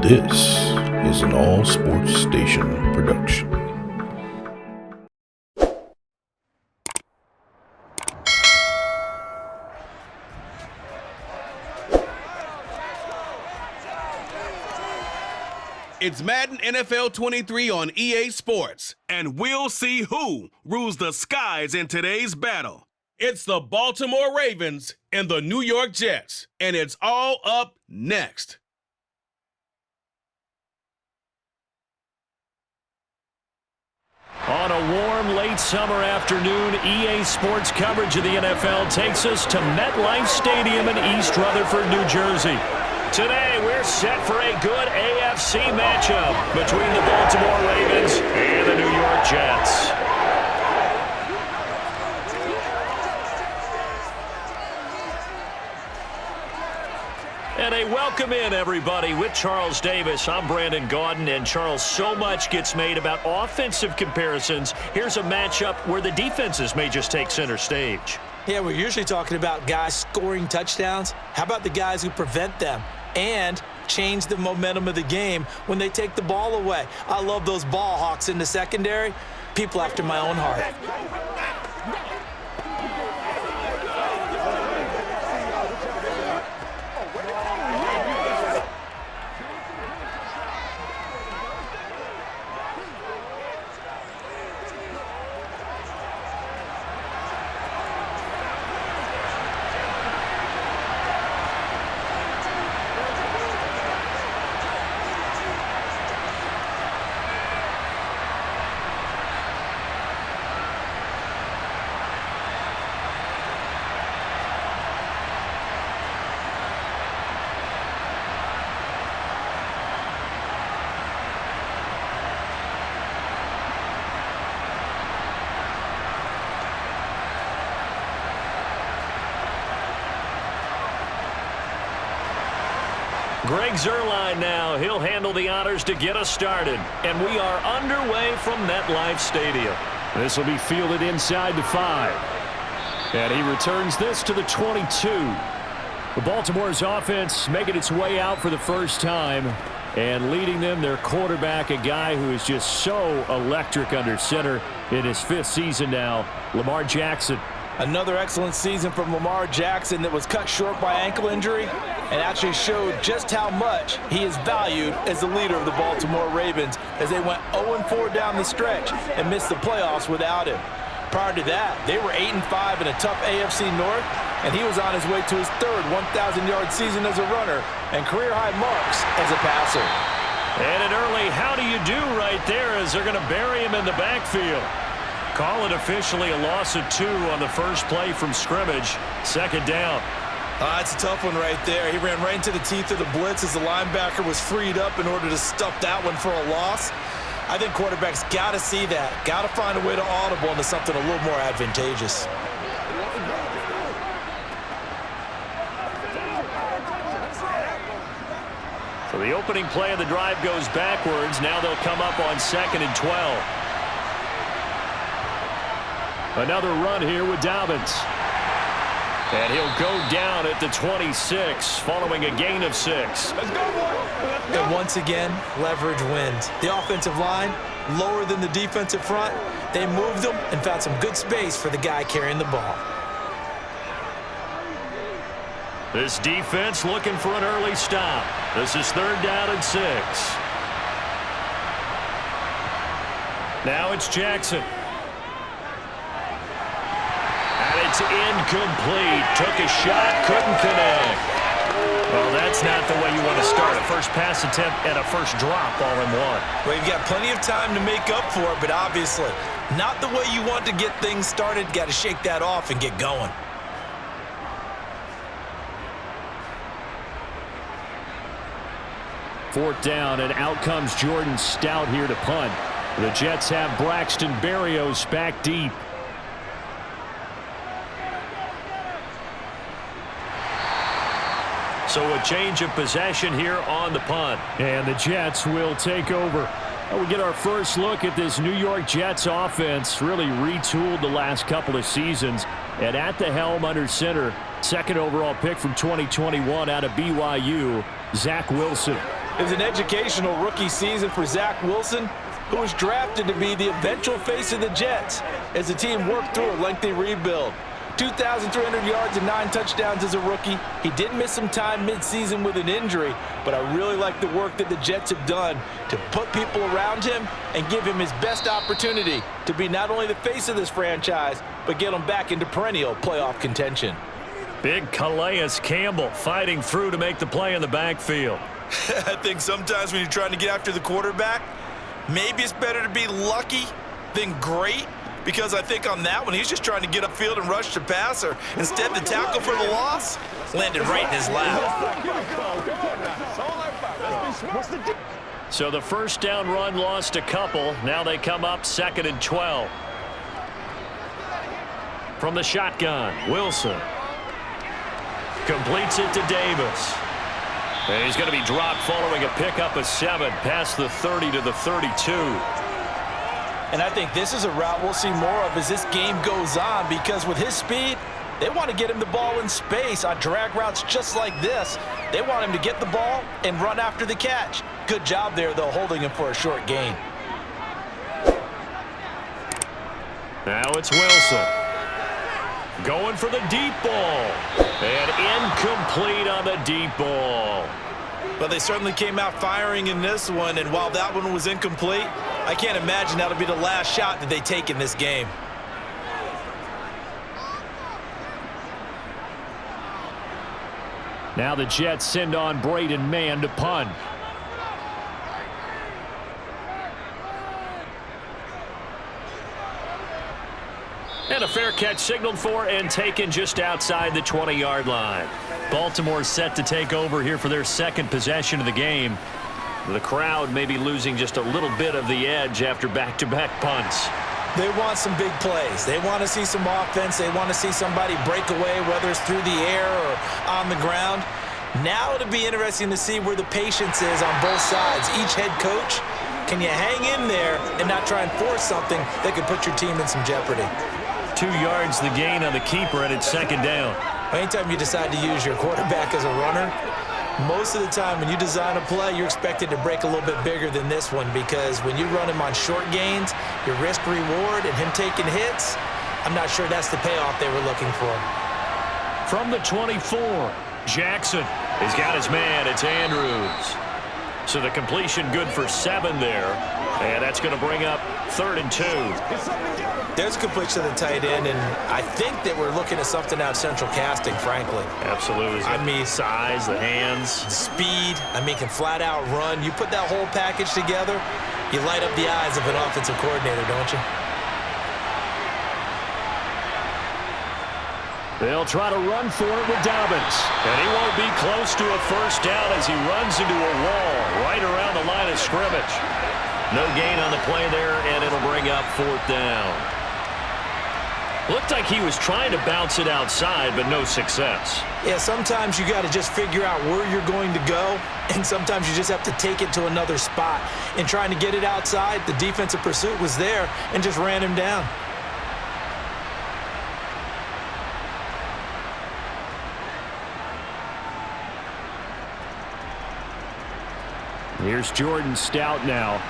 This is an AllSportsStation production. It's Madden NFL 23 on EA Sports, and we'll see who rules the skies in today's battle. It's the Baltimore Ravens and the New York Jets, and it's all up next. On a warm, late summer afternoon, EA Sports coverage of the NFL takes us to MetLife Stadium in East Rutherford, New Jersey. Today, we're set for a good AFC matchup between the Baltimore Ravens and the New York Jets. And a welcome in, everybody, with Charles Davis. I'm Brandon Gaudin, and Charles, so much gets made about offensive comparisons. Here's a matchup where the defenses may just take center stage. Yeah, we're usually talking about guys scoring touchdowns. How about the guys who prevent them and change the momentum of the game when they take the ball away? I love those ball hawks in the secondary. People after my own heart. Greg Zuerlein now. He'll handle the honors to get us started. And we are underway from MetLife Stadium. This will be fielded inside the 5. And he returns this to the 22. The Baltimore's offense making its way out for the first time. And leading them, their quarterback, a guy who is just so electric under center in his 5th season now, Lamar Jackson. Another excellent season from Lamar Jackson that was cut short by ankle injury and actually showed just how much he is valued as the leader of the Baltimore Ravens as they went 0-4 down the stretch and missed the playoffs without him. Prior to that, they were 8-5 in a tough AFC North, and he was on his way to his 3rd 1,000-yard season as a runner and career-high marks as a passer. And an early how do you do right there as they're going to bury him in the backfield. Call it officially a loss of 2 on the first play from scrimmage. 2nd down. It's a tough one right there. He ran right into the teeth of the blitz as the linebacker was freed up in order to stuff that one for a loss. I think quarterbacks got to see that. Got to find a way to audible into something a little more advantageous. So the opening play of the drive goes backwards. Now they'll come up on 2nd and 12. Another run here with Dobbins. And he'll go down at the 26, following a gain of 6. Let's go, boy. And once again, leverage wins. The offensive line, lower than the defensive front. They moved them and found some good space for the guy carrying the ball. This defense looking for an early stop. This is 3rd down and 6. Now it's Jackson. It's incomplete. Took a shot, couldn't connect. Well, that's not the way you want to start. A first pass attempt and a first drop all in one. Well, you've got plenty of time to make up for it, but obviously not the way you want to get things started. Got to shake that off and get going. Fourth down, and out comes Jordan Stout here to punt. The Jets have Braxton Berrios back deep. So a change of possession here on the punt. And the Jets will take over. We get our first look at this New York Jets offense, really retooled the last couple of seasons. And at the helm under center, 2nd overall pick from 2021 out of BYU, Zach Wilson. It was an educational rookie season for Zach Wilson, who was drafted to be the eventual face of the Jets as the team worked through a lengthy rebuild. 2,300 yards and 9 touchdowns as a rookie. He did miss some time mid-season with an injury, but I really like the work that the Jets have done to put people around him and give him his best opportunity to be not only the face of this franchise, but get him back into perennial playoff contention. Big Calais Campbell fighting through to make the play in the backfield. I think sometimes when you're trying to get after the quarterback, maybe it's better to be lucky than great, because I think on that one, he's just trying to get upfield and rush the passer. Instead, the tackle for the loss landed right in his lap. So the first down run lost a couple. Now they come up 2nd and 12. From the shotgun, Wilson completes it to Davis. And he's going to be dropped following a pickup of 7 past the 30 to the 32. And I think this is a route we'll see more of as this game goes on, because with his speed, they want to get him the ball in space on drag routes just like this. They want him to get the ball and run after the catch. Good job there, though, holding him for a short gain. Now it's Wilson. Going for the deep ball. And incomplete on the deep ball. But they certainly came out firing in this one, and while that one was incomplete, I can't imagine that'll be the last shot that they take in this game. Now the Jets send on Braden Mann to punt. And a fair catch signaled for and taken just outside the 20-yard line. Baltimore set to take over here for their second possession of the game. The crowd may be losing just a little bit of the edge after back-to-back punts. They want some big plays. They want to see some offense. They want to see somebody break away, whether it's through the air or on the ground. Now it'll be interesting to see where the patience is on both sides. Each head coach, can you hang in there and not try and force something that could put your team in some jeopardy? 2 yards the gain on the keeper, and it's 2nd down. Anytime you decide to use your quarterback as a runner, most of the time when you design a play, you're expected to break a little bit bigger than this one, because when you run him on short gains, your risk-reward and him taking hits, I'm not sure that's the payoff they were looking for. From the 24, Jackson has got his man. It's Andrews. So the completion good for 7 there, and that's going to bring up 3rd and 2. There's a completion to the tight end, and I think that we're looking at something out of central casting, frankly. Absolutely. I mean, size, the hands. Speed, can flat out run. You put that whole package together, you light up the eyes of an offensive coordinator, don't you? They'll try to run for it with Dobbins. And he won't be close to a first down as he runs into a wall right around the line of scrimmage. No gain on the play there, and it'll bring up 4th down. Looked like he was trying to bounce it outside, but no success. Yeah, sometimes you got to just figure out where you're going to go, and sometimes you just have to take it to another spot. In trying to get it outside, the defensive pursuit was there and just ran him down. Here's Jordan Stout now.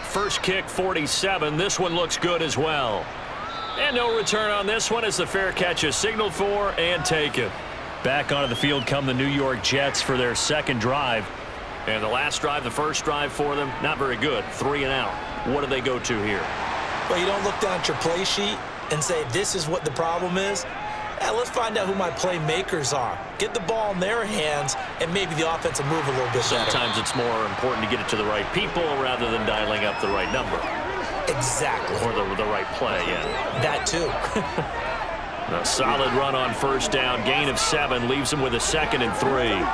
First kick, 47. This one looks good as well. And no return on this one as the fair catch is signaled for and taken. Back onto the field come the New York Jets for their second drive. And the last drive, the first drive for them, not very good. 3 and out. What do they go to here? Well, you don't look down at your play sheet and say, this is what the problem is. Let's find out who my playmakers are. Get the ball in their hands, and maybe the offense will move a little bit better. Sometimes it's more important to get it to the right people rather than dialing up the right number. Exactly. Or the right play, yeah. That too. A solid run on first down. Gain of 7 leaves him with a 2nd and 3.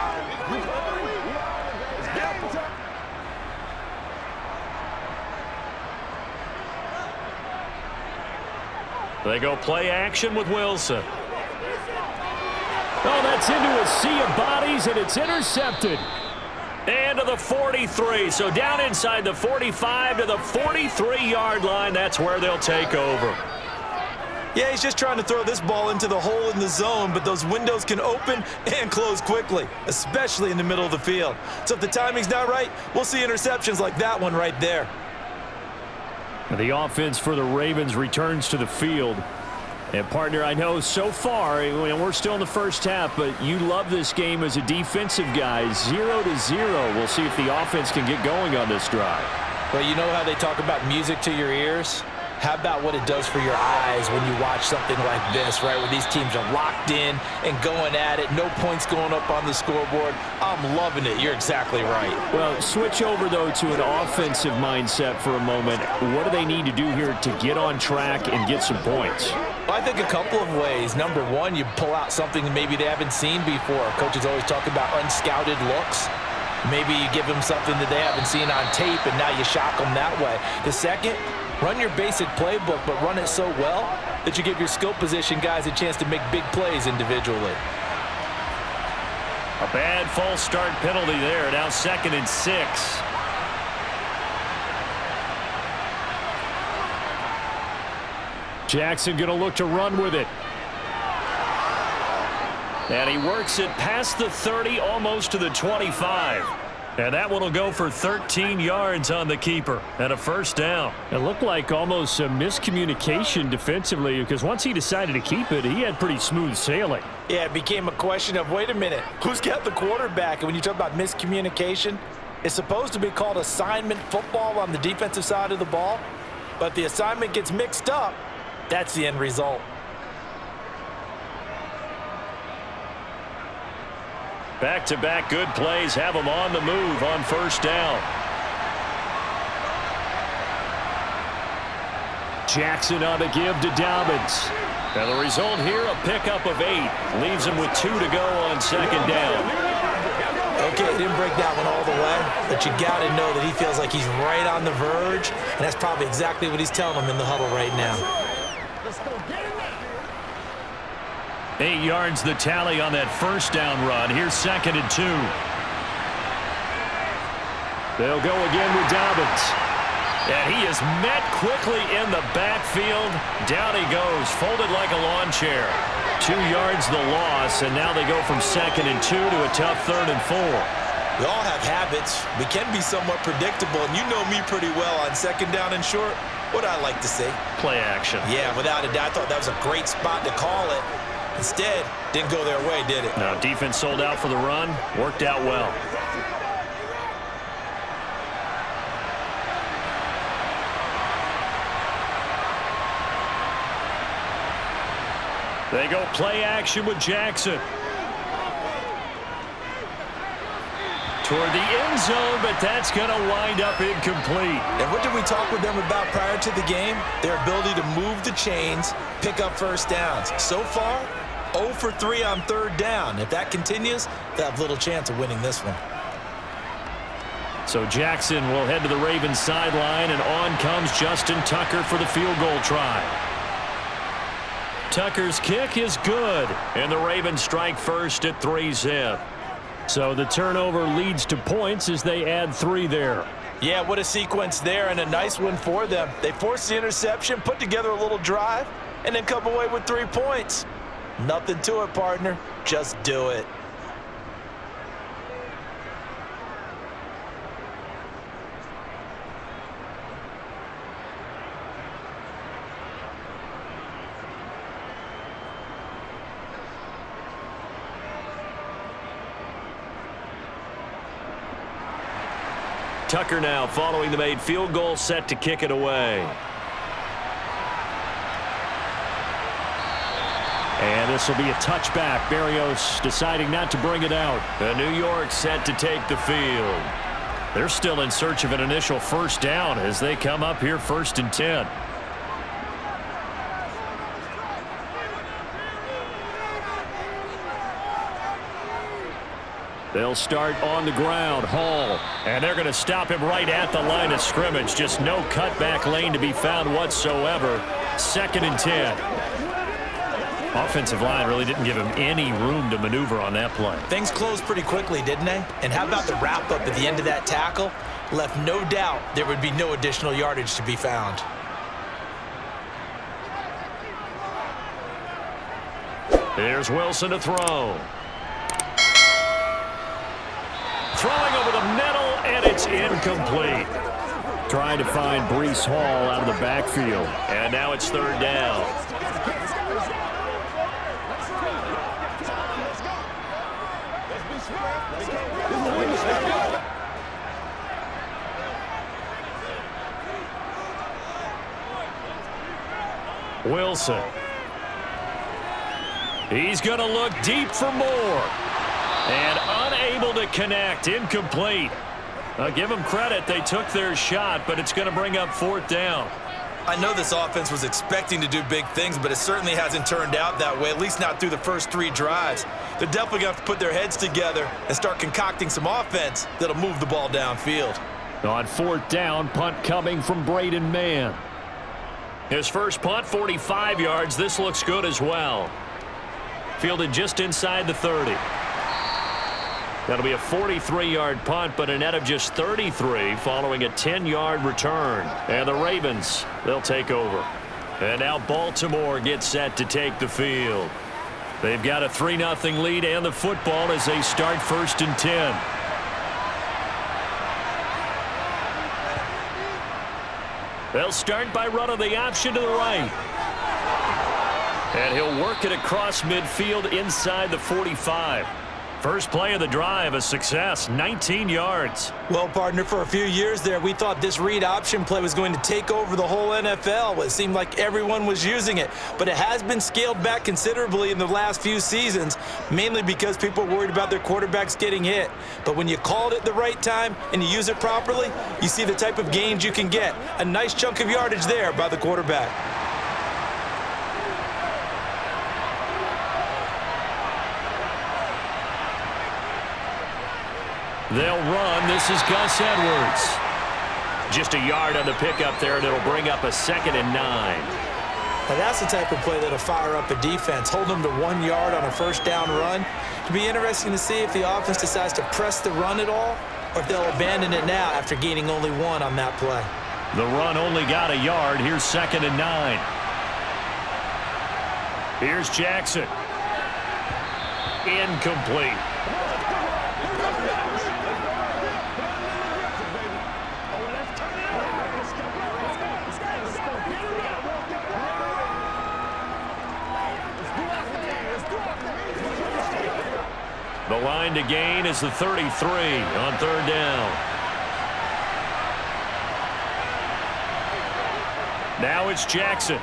They go play action with Wilson. Oh, that's into a sea of bodies, and it's intercepted. And to the 43. So down inside the 45 to the 43-yard line. That's where they'll take over. Yeah, he's just trying to throw this ball into the hole in the zone, but those windows can open and close quickly, especially in the middle of the field. So if the timing's not right, we'll see interceptions like that one right there. The offense for the Ravens returns to the field. And, partner, I know so far, we're still in the first half, but you love this game as a defensive guy. 0-0. We'll see if the offense can get going on this drive. Well, you know how they talk about music to your ears? How about what it does for your eyes when you watch something like this, right, where these teams are locked in and going at it, no points going up on the scoreboard? I'm loving it. You're exactly right. Well, switch over, though, to an offensive mindset for a moment. What do they need to do here to get on track and get some points? Well, I think a couple of ways. Number one, you pull out something that maybe they haven't seen before. Coaches always talk about unscouted looks. Maybe you give them something that they haven't seen on tape, and now you shock them that way. The second, run your basic playbook, but run it so well that you give your skill position guys a chance to make big plays individually. A bad false start penalty there. Now 2nd and 6. Jackson going to look to run with it. And he works it past the 30, almost to the 25. And that one will go for 13 yards on the keeper and a first down. It looked like almost a miscommunication defensively, because once he decided to keep it, he had pretty smooth sailing. Yeah, it became a question of, wait a minute, who's got the quarterback? And when you talk about miscommunication, it's supposed to be called assignment football on the defensive side of the ball. But the assignment gets mixed up. That's the end result. Back-to-back good plays have them on the move on first down. Jackson on the give to Dobbins. And the result here, a pickup of 8. Leaves him with 2 to go on 2nd down. Okay, didn't break that one all the way, but you got to know that he feels like he's right on the verge, and that's probably exactly what he's telling them in the huddle right now. 8 yards the tally on that first down run. Here's 2nd and 2. They'll go again with Dobbins. And he is met quickly in the backfield. Down he goes, folded like a lawn chair. 2 yards the loss, and now they go from 2nd and 2 to a tough 3rd and 4. We all have habits. We can be somewhat predictable, and you know me pretty well on 2nd down and short. What I like to say? Play action. Yeah, without a doubt. I thought that was a great spot to call it. Instead, didn't go their way, did it? No, defense sold out for the run. Worked out well. They go play action with Jackson. Toward the end zone, but that's going to wind up incomplete. And what did we talk with them about prior to the game? Their ability to move the chains, pick up first downs. So far, 0 for 3 on 3rd down. If that continues, they'll have little chance of winning this one. So Jackson will head to the Ravens sideline, and on comes Justin Tucker for the field goal try. Tucker's kick is good, and the Ravens strike first at 3-zip. So the turnover leads to points as they add 3 there. Yeah, what a sequence there, and a nice one for them. They forced the interception, put together a little drive, and then come away with 3 points. Nothing to it, partner. Just do it. Tucker now following the made field goal, set to kick it away. And this will be a touchback. Berrios deciding not to bring it out. And New York set to take the field. They're still in search of an initial first down as they come up here 1st and 10. They'll start on the ground. Hall. And they're going to him right at the line of scrimmage. Just no cutback lane to be found whatsoever. 2nd and 10. Offensive line really didn't give him any room to maneuver on that play. Things closed pretty quickly, didn't they? And how about the wrap-up at the end of that tackle? Left no doubt there would be no additional yardage to be found. Here's Wilson to throw. Throwing over the middle, and it's incomplete. Trying to find Breece Hall out of the backfield. And now it's third down. Wilson. He's going to look deep for more. And unable to connect. Incomplete. I'll give them credit. They took their shot, but it's going to bring up fourth down. I know this offense was expecting to do big things, but it certainly hasn't turned out that way, at least not through the first 3 drives. They're definitely going to have to put their heads together and start concocting some offense that'll move the ball downfield. On fourth down, punt coming from Braden Mann. His first punt, 45 yards. This looks good as well. Fielded just inside the 30. That'll be a 43-yard punt, but a net of just 33 following a 10-yard return. And the Ravens, they'll take over. And now Baltimore gets set to take the field. They've got a 3-0 lead and the football as they start 1st and 10. They'll start by running the option to the right. And he'll work it across midfield inside the 45. First play of the drive, a success, 19 yards. Well, partner, for a few years there, we thought this read option play was going to take over the whole NFL. It seemed like everyone was using it, but it has been scaled back considerably in the last few seasons, mainly because people are worried about their quarterbacks getting hit. But when you call it at the right time and you use it properly, you see the type of gains you can get. A nice chunk of yardage there by the quarterback. They'll run. This is Gus Edwards. Just a yard on the pickup there, and it'll bring up a 2nd and 9. Now that's the type of play that'll fire up a defense. Hold them to 1 yard on a first down run. It'll be interesting to see if the offense decides to press the run at all, or if they'll abandon it now after gaining only 1 on that play. The run only got a yard. Here's 2nd and 9. Here's Jackson. Incomplete. The line to gain is the 33 on third down. Now it's Jackson.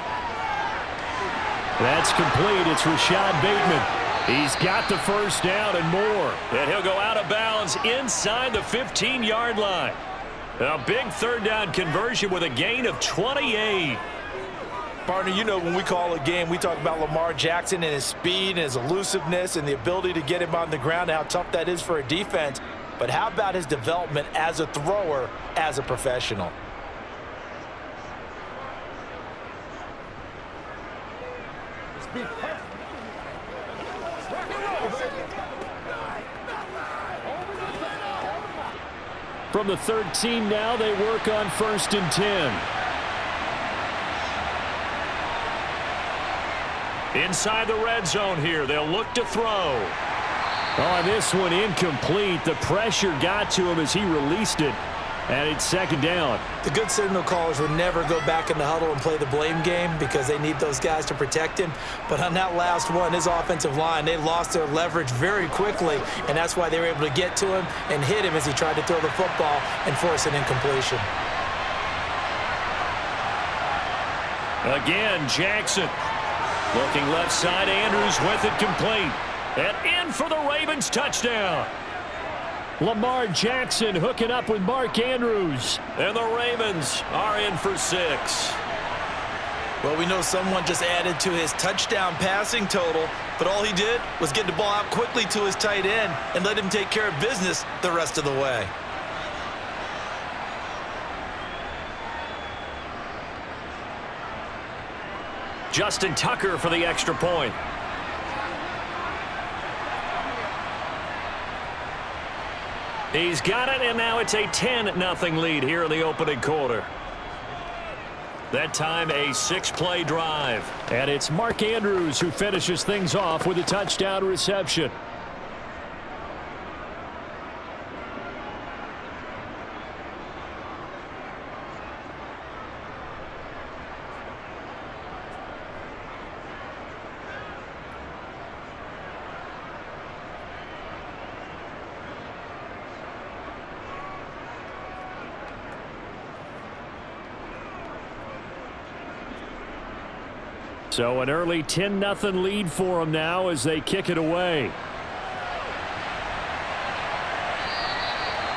That's complete. It's Rashad Bateman. He's got the first down and more. And he'll go out of bounds inside the 15-yard line. A big third down conversion with a gain of 28. Partner, you know when we call a game, we talk about Lamar Jackson and his speed and his elusiveness and the ability to get him on the ground and how tough that is for a defense. But how about his development as a thrower, as a professional? From the 13 now, they work on 1st and 10. Inside the red zone here, they'll look to throw. On this one, incomplete. The pressure got to him as he released it, and it's 2nd down. The good signal callers would never go back in the huddle and play the blame game because they need those guys to protect him. But on that last one, his offensive line, they lost their leverage very quickly, and that's why they were able to get to him and hit him as he tried to throw the football and force an incompletion. Again, Jackson. Looking left side, Andrews with it complete. And in for the Ravens touchdown. Lamar Jackson hooking up with Mark Andrews. And the Ravens are in for 6. Well, we know someone just added to his touchdown passing total, but all he did was get the ball out quickly to his tight end and let him take care of business the rest of the way. Justin Tucker for the extra point. He's got it, and now it's a 10-0 lead here in the opening quarter. That time a 6-play drive. And it's Mark Andrews who finishes things off with a touchdown reception. So an early 10-0 lead for them now as they kick it away.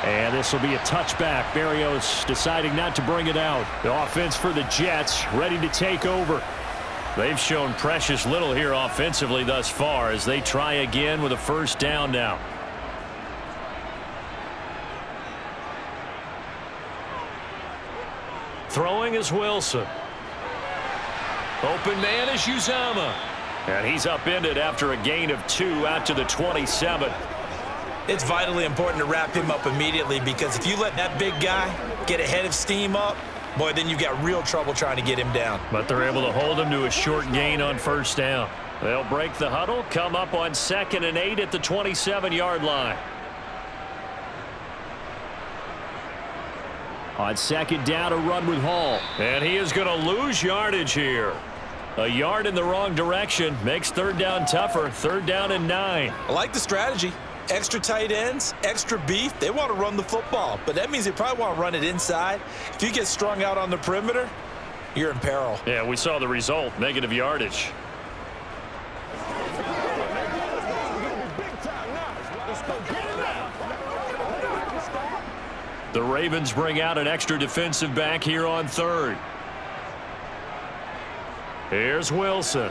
And this will be a touchback. Barrios deciding not to bring it out. The offense for the Jets ready to take over. They've shown precious little here offensively thus far as they try again with a first down now. Throwing is Wilson. Open man is Uzama. And he's upended after a gain of 2 out to the 27. It's vitally important to wrap him up immediately, because if you let that big guy get a head of steam up, boy, then you've got real trouble trying to get him down. But they're able to hold him to a short gain on first down. They'll break the huddle, come up on 2nd and 8 at the 27-yard line. On 2nd down, a run with Hall. And he is going to lose yardage here. A yard in the wrong direction makes 3rd down tougher. 3rd down and 9. I like the strategy. Extra tight ends, extra beef. They want to run the football, but that means they probably want to run it inside. If you get strung out on the perimeter, you're in peril. Yeah, we saw the result. Negative yardage. The Ravens bring out an extra defensive back here on 3rd. Here's Wilson.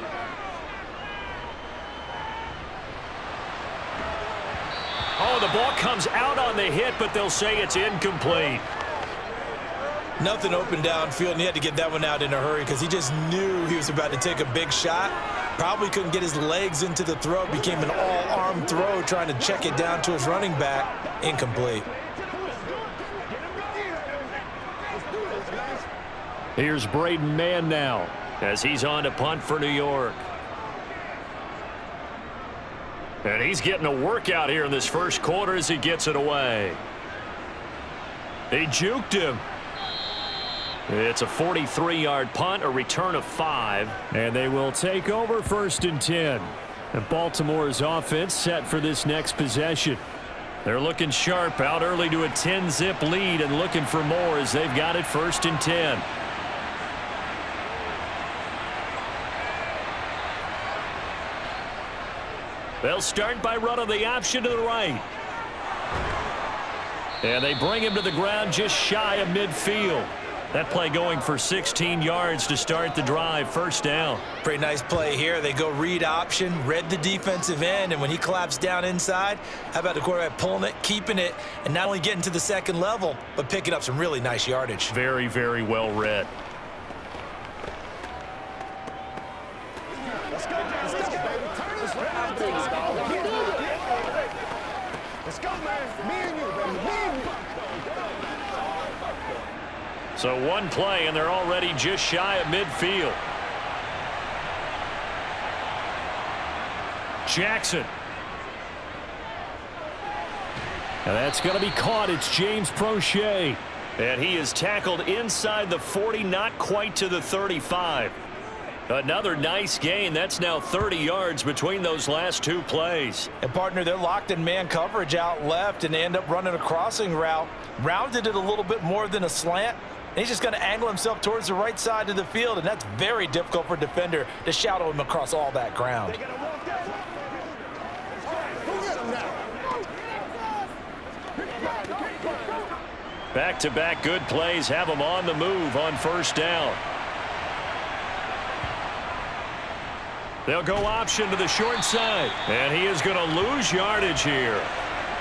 Oh, the ball comes out on the hit, but they'll say it's incomplete. Nothing open downfield, and he had to get that one out in a hurry because he just knew he was about to take a big shot. Probably couldn't get his legs into the throw. Became an all-arm throw trying to check it down to his running back. Incomplete. Here's Braden Mann now as he's on to punt for New York. And he's getting a workout here in this first quarter as he gets it away. He juked him. It's a 43-yard punt, a return of 5. And they will take over 1st and 10. And Baltimore's offense set for this next possession. They're looking sharp, out early to a 10-zip lead and looking for more as they've got it 1st and 10. They'll start by running the option to the right. And they bring him to the ground just shy of midfield. That play going for 16 yards to start the drive. 1st down. Pretty nice play here. They go read option, read the defensive end, and when he collapsed down inside, how about the quarterback pulling it, keeping it, and not only getting to the 2nd level, but picking up some really nice yardage. Very, very well read. So one play, and they're already just shy of midfield. Jackson. And that's going to be caught. It's James Prochet. And he is tackled inside the 40, not quite to the 35. Another nice gain. That's now 30 yards between those last 2 plays. And, partner, they're locked in man coverage out left, and they end up running a crossing route. Rounded it a little bit more than a slant. And he's just going to angle himself towards the right side of the field, and that's very difficult for a defender to shadow him across all that ground. Back-to-back good plays have him on the move on 1st down. They'll go option to the short side, and he is going to lose yardage here.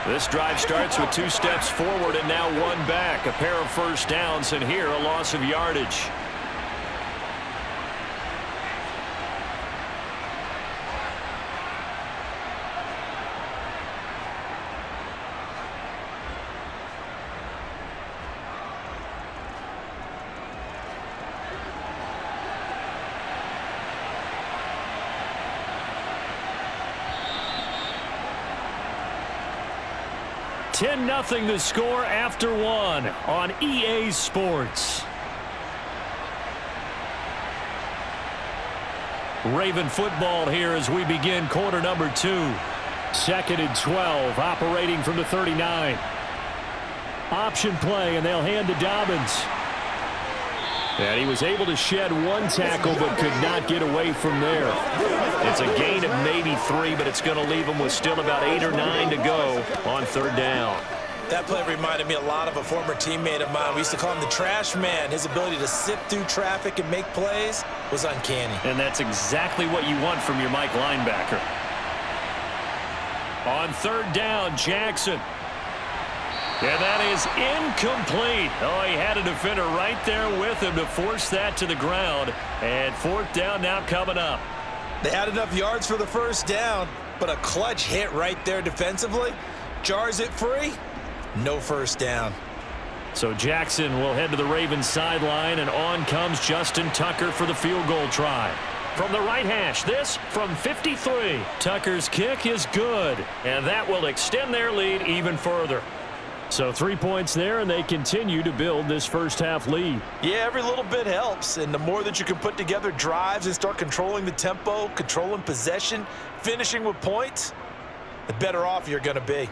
This drive starts with 2 steps forward and now 1 back. A pair of 1st downs, and here a loss of yardage. 10-0 the score after one on EA Sports. Raven football here as we begin quarter number 2. 2nd and 12, operating from the 39. Option play, and they'll hand to Dobbins. And he was able to shed one tackle but could not get away from there. It's a gain of maybe 3, but it's going to leave him with still about 8 or 9 to go on 3rd down. That play reminded me a lot of a former teammate of mine. We used to call him the trash man. His ability to sift through traffic and make plays was uncanny. And that's exactly what you want from your Mike linebacker. On 3rd down, Jackson. And that is incomplete. Oh, he had a defender right there with him to force that to the ground. And 4th down now coming up. They had enough yards for the 1st down, but a clutch hit right there defensively jars it free. No 1st down. So Jackson will head to the Ravens sideline, and on comes Justin Tucker for the field goal try. From the right hash, this from 53. Tucker's kick is good, and that will extend their lead even further. So 3 points there, and they continue to build this first-half lead. Yeah, every little bit helps, and the more that you can put together drives and start controlling the tempo, controlling possession, finishing with points, the better off you're going to be.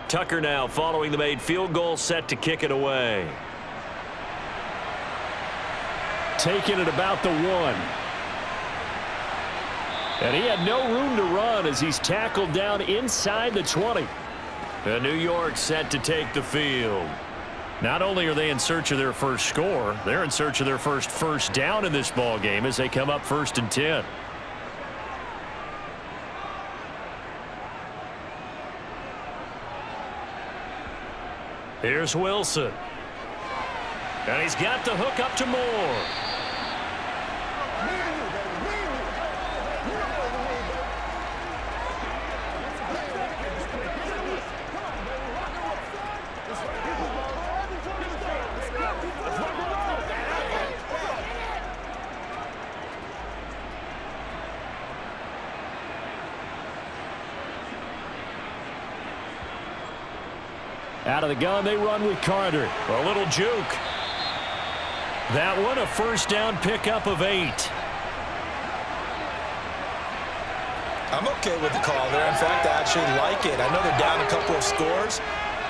Tucker now following the made field goal, set to kick it away. Taking it about the 1. And he had no room to run as he's tackled down inside the 20. And New York set to take the field. Not only are they in search of their first score, they're in search of their first down in this ball game as they come up 1st and 10. Here's Wilson. And he's got the hook up to Moore. Out of the gun, they run with Carter. A little juke. That one, a 1st down pickup of 8. I'm okay with the call there. In fact, I actually like it. I know they're down a couple of scores,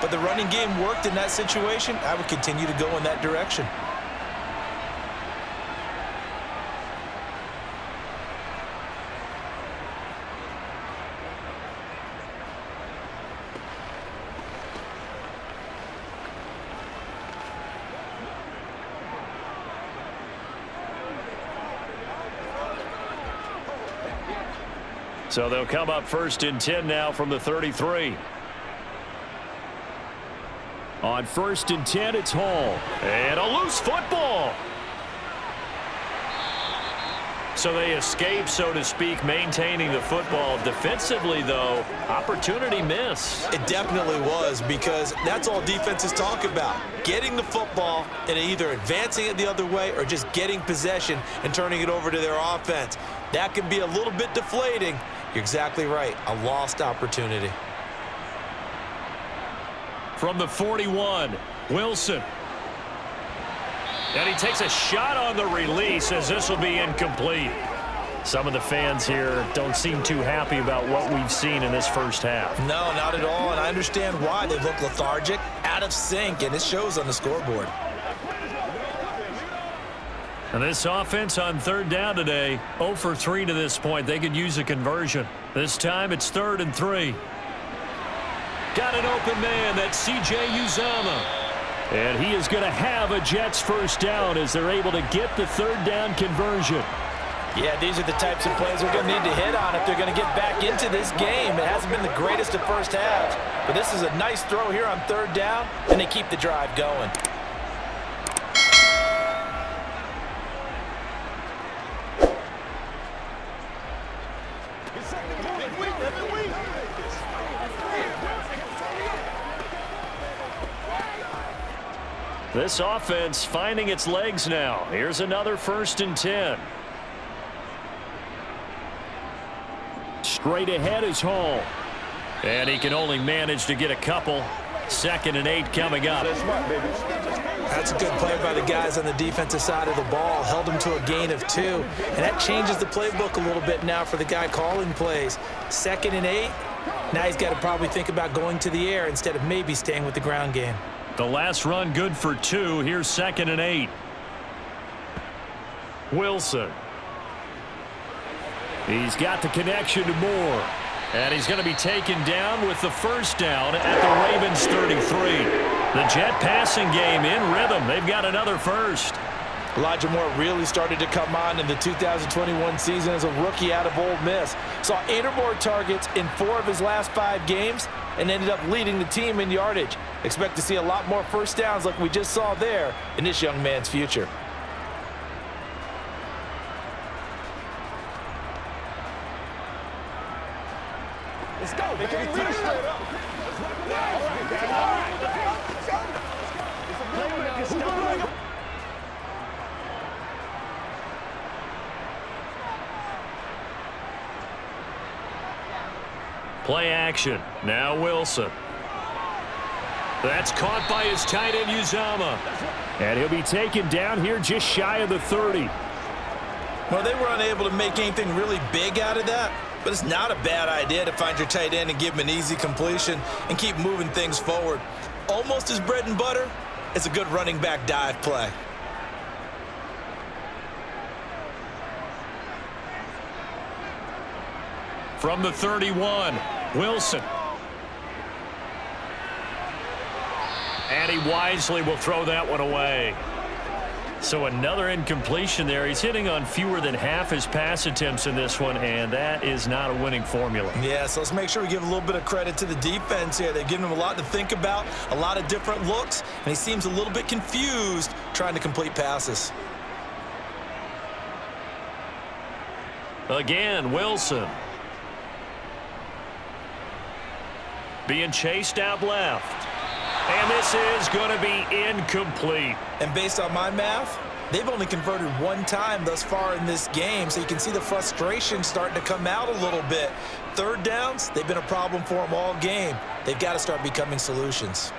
but the running game worked in that situation. I would continue to go in that direction. So they'll come up 1st and 10 now from the 33. On 1st and 10, it's Hall. And a loose football. So they escape, so to speak, maintaining the football. Defensively, though, opportunity miss. It definitely was, because that's all defenses talk about. Getting the football and either advancing it the other way or just getting possession and turning it over to their offense. That can be a little bit deflating. You're exactly right. A lost opportunity. From the 41, Wilson. And he takes a shot on the release as this will be incomplete. Some of the fans here don't seem too happy about what we've seen in this first half. No, not at all, and I understand why. They look lethargic, out of sync, and it shows on the scoreboard. And this offense on 3rd down today, 0 for 3 to this point. They could use a conversion. This time it's 3rd and 3. Got an open man. That's C.J. Uzomah. And he is going to have a Jets 1st down as they're able to get the 3rd down conversion. Yeah, these are the types of plays they're going to need to hit on if they're going to get back into this game. It hasn't been the greatest of first halves, but this is a nice throw here on 3rd down, and they keep the drive going. This offense finding its legs now. Here's another 1st and 10. Straight ahead is Hall. And he can only manage to get a couple. 2nd and 8 coming up. That's a good play by the guys on the defensive side of the ball. Held them to a gain of 2. And that changes the playbook a little bit now for the guy calling plays. 2nd and 8. Now he's got to probably think about going to the air instead of maybe staying with the ground game. The last run good for 2. Here's 2nd and 8. Wilson. He's got the connection to Moore. And he's going to be taken down with the 1st down at the Ravens 33. The Jet passing game in rhythm. They've got another 1st. Elijah Moore really started to come on in the 2021 season as a rookie out of Ole Miss. Saw 8 or more targets in 4 of his last 5 games and ended up leading the team in yardage. Expect to see a lot more 1st downs like we just saw there in this young man's future. Let's go, baby. Straight up. Play action. Now Wilson. That's caught by his tight end, Uzama. And he'll be taken down here just shy of the 30. Well, they were unable to make anything really big out of that, but it's not a bad idea to find your tight end and give him an easy completion and keep moving things forward. Almost his bread and butter. It's a good running back dive play. From the 31, Wilson. And he wisely will throw that one away. So another incompletion there. He's hitting on fewer than half his pass attempts in this one, and that is not a winning formula. Yeah, so let's make sure we give a little bit of credit to the defense here. They've given him a lot to think about, a lot of different looks, and he seems a little bit confused trying to complete passes. Again, Wilson. Being chased out left. And this is going to be incomplete. And based on my math, they've only converted 1 time thus far in this game, so you can see the frustration starting to come out a little bit. 3rd downs, they've been a problem for them all game. They've got to start becoming solutions.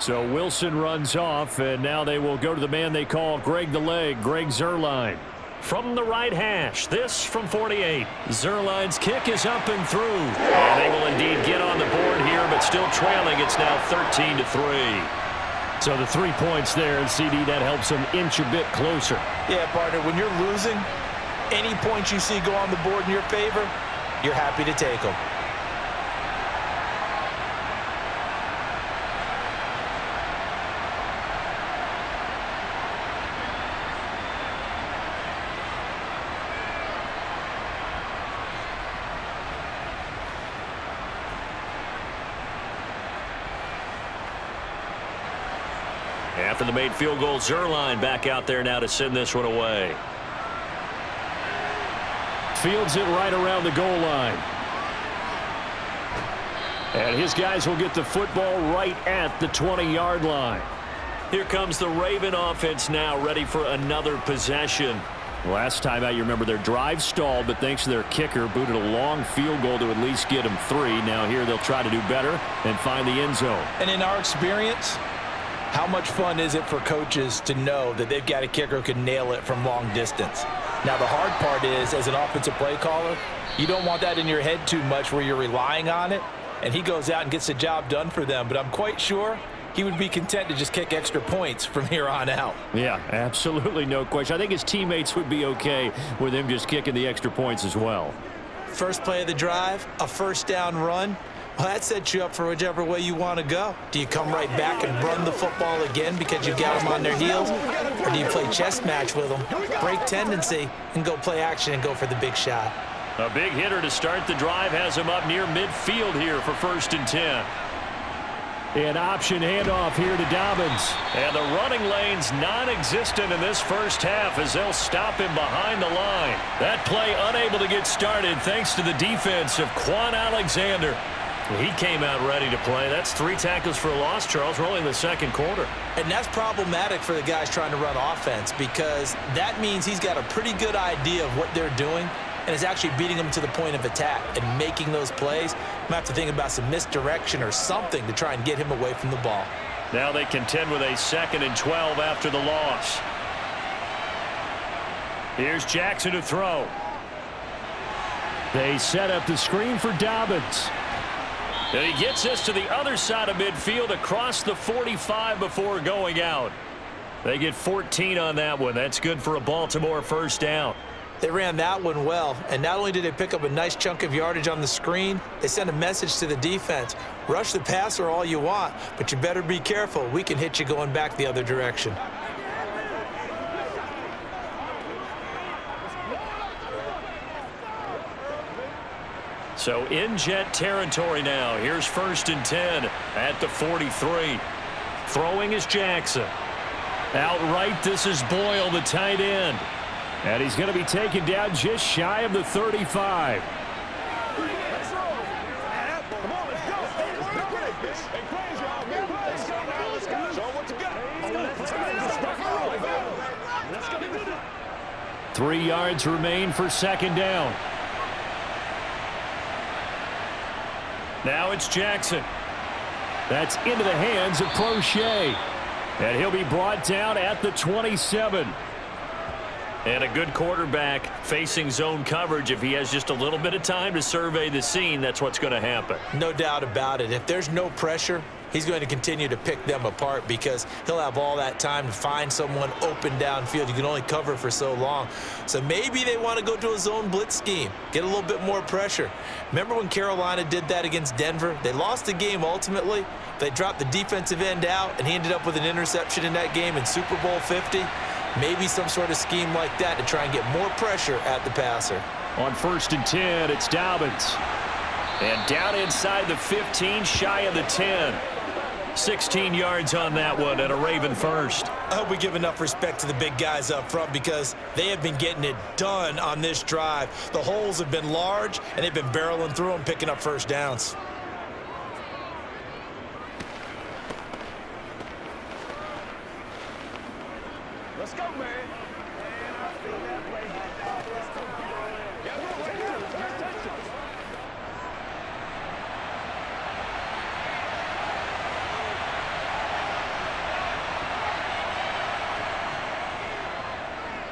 So Wilson runs off, and now they will go to the man they call Greg the Leg, Greg Zuerlein. From the right hash, this from 48. Zuerlein's kick is up and through. And they will indeed get on the board here, but still trailing. It's now 13-3. So the 3 points there, and CD, that helps them inch a bit closer. Yeah, partner, when you're losing, any points you see go on the board in your favor, you're happy to take them. After the made field goal, Zuerlein back out there now to send this one away. Fields it right around the goal line. And his guys will get the football right at the 20-yard line. Here comes the Raven offense now, ready for another possession. Last time out, you remember their drive stalled, but thanks to their kicker, booted a long field goal to at least get them 3. Now here they'll try to do better and find the end zone. And in our experience, how much fun is it for coaches to know that they've got a kicker who can nail it from long distance? Now, the hard part is, as an offensive play caller, you don't want that in your head too much where you're relying on it, and he goes out and gets the job done for them. But I'm quite sure he would be content to just kick extra points from here on out. Yeah, absolutely no question. I think his teammates would be okay with him just kicking the extra points as well. First play of the drive, a 1st down run. Well, that sets you up for whichever way you want to go. Do you come right back and run the football again because you've got them on their heels? Or do you play chess match with them, break tendency, and go play action and go for the big shot? A big hitter to start the drive has him up near midfield here for 1st and 10. An option handoff here to Dobbins. And the running lane's non-existent in this first half as they'll stop him behind the line. That play unable to get started thanks to the defense of Quan Alexander. He came out ready to play. That's 3 tackles for a loss, Charles. We're only in the second quarter. And that's problematic for the guys trying to run offense because that means he's got a pretty good idea of what they're doing and is actually beating them to the point of attack and making those plays. I'm going to have to think about some misdirection or something to try and get him away from the ball. Now they contend with a 2nd and 12 after the loss. Here's Jackson to throw. They set up the screen for Dobbins. And he gets us to the other side of midfield across the 45 before going out. They get 14 on that one. That's good for a Baltimore first down. They ran that one well, and not only did they pick up a nice chunk of yardage on the screen, they sent a message to the defense. Rush the passer all you want, but you better be careful. We can hit you going back the other direction. So in Jet territory now. Here's 1st and 10 at the 43. Throwing is Jackson. Outright, this is Boyle, the tight end. And he's going to be taken down just shy of the 35. Three yards remain for 2nd down. Now it's Jackson. That's into the hands of Crosshair. And he'll be brought down at the 27. And a good quarterback facing zone coverage. If he has just a little bit of time to survey the scene, that's what's going to happen. No doubt about it. If there's no pressure, he's going to continue to pick them apart because he'll have all that time to find someone open downfield. You can only cover for so long. So maybe they want to go to a zone blitz scheme, get a little bit more pressure. Remember when Carolina did that against Denver? They lost the game ultimately. They dropped the defensive end out, and he ended up with an interception in that game in Super Bowl 50. Maybe some sort of scheme like that to try and get more pressure at the passer. On 1st and 10, it's Dobbins. And down inside the 15, shy of the 10. 16 yards on that one and a Raven first. I hope we give enough respect to the big guys up front because they have been getting it done on this drive. The holes have been large, and they've been barreling through them, picking up first downs. Let's go, man.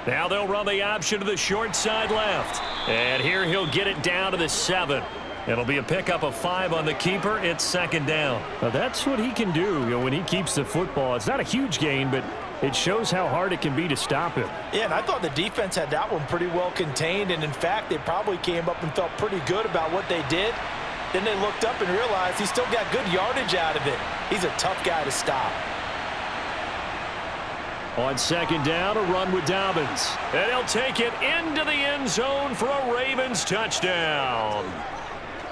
Now they'll run the option to the short side left. And here he'll get it down to the 7. It'll be a pickup of 5 on the keeper. It's 2nd down. Now that's what he can do, when he keeps the football. It's not a huge gain, but it shows how hard it can be to stop him. Yeah, and I thought the defense had that one pretty well contained, and in fact, they probably came up and felt pretty good about what they did. Then they looked up and realized he still got good yardage out of it. He's a tough guy to stop. On 2nd down, a run with Dobbins. And he'll take it into the end zone for a Ravens touchdown.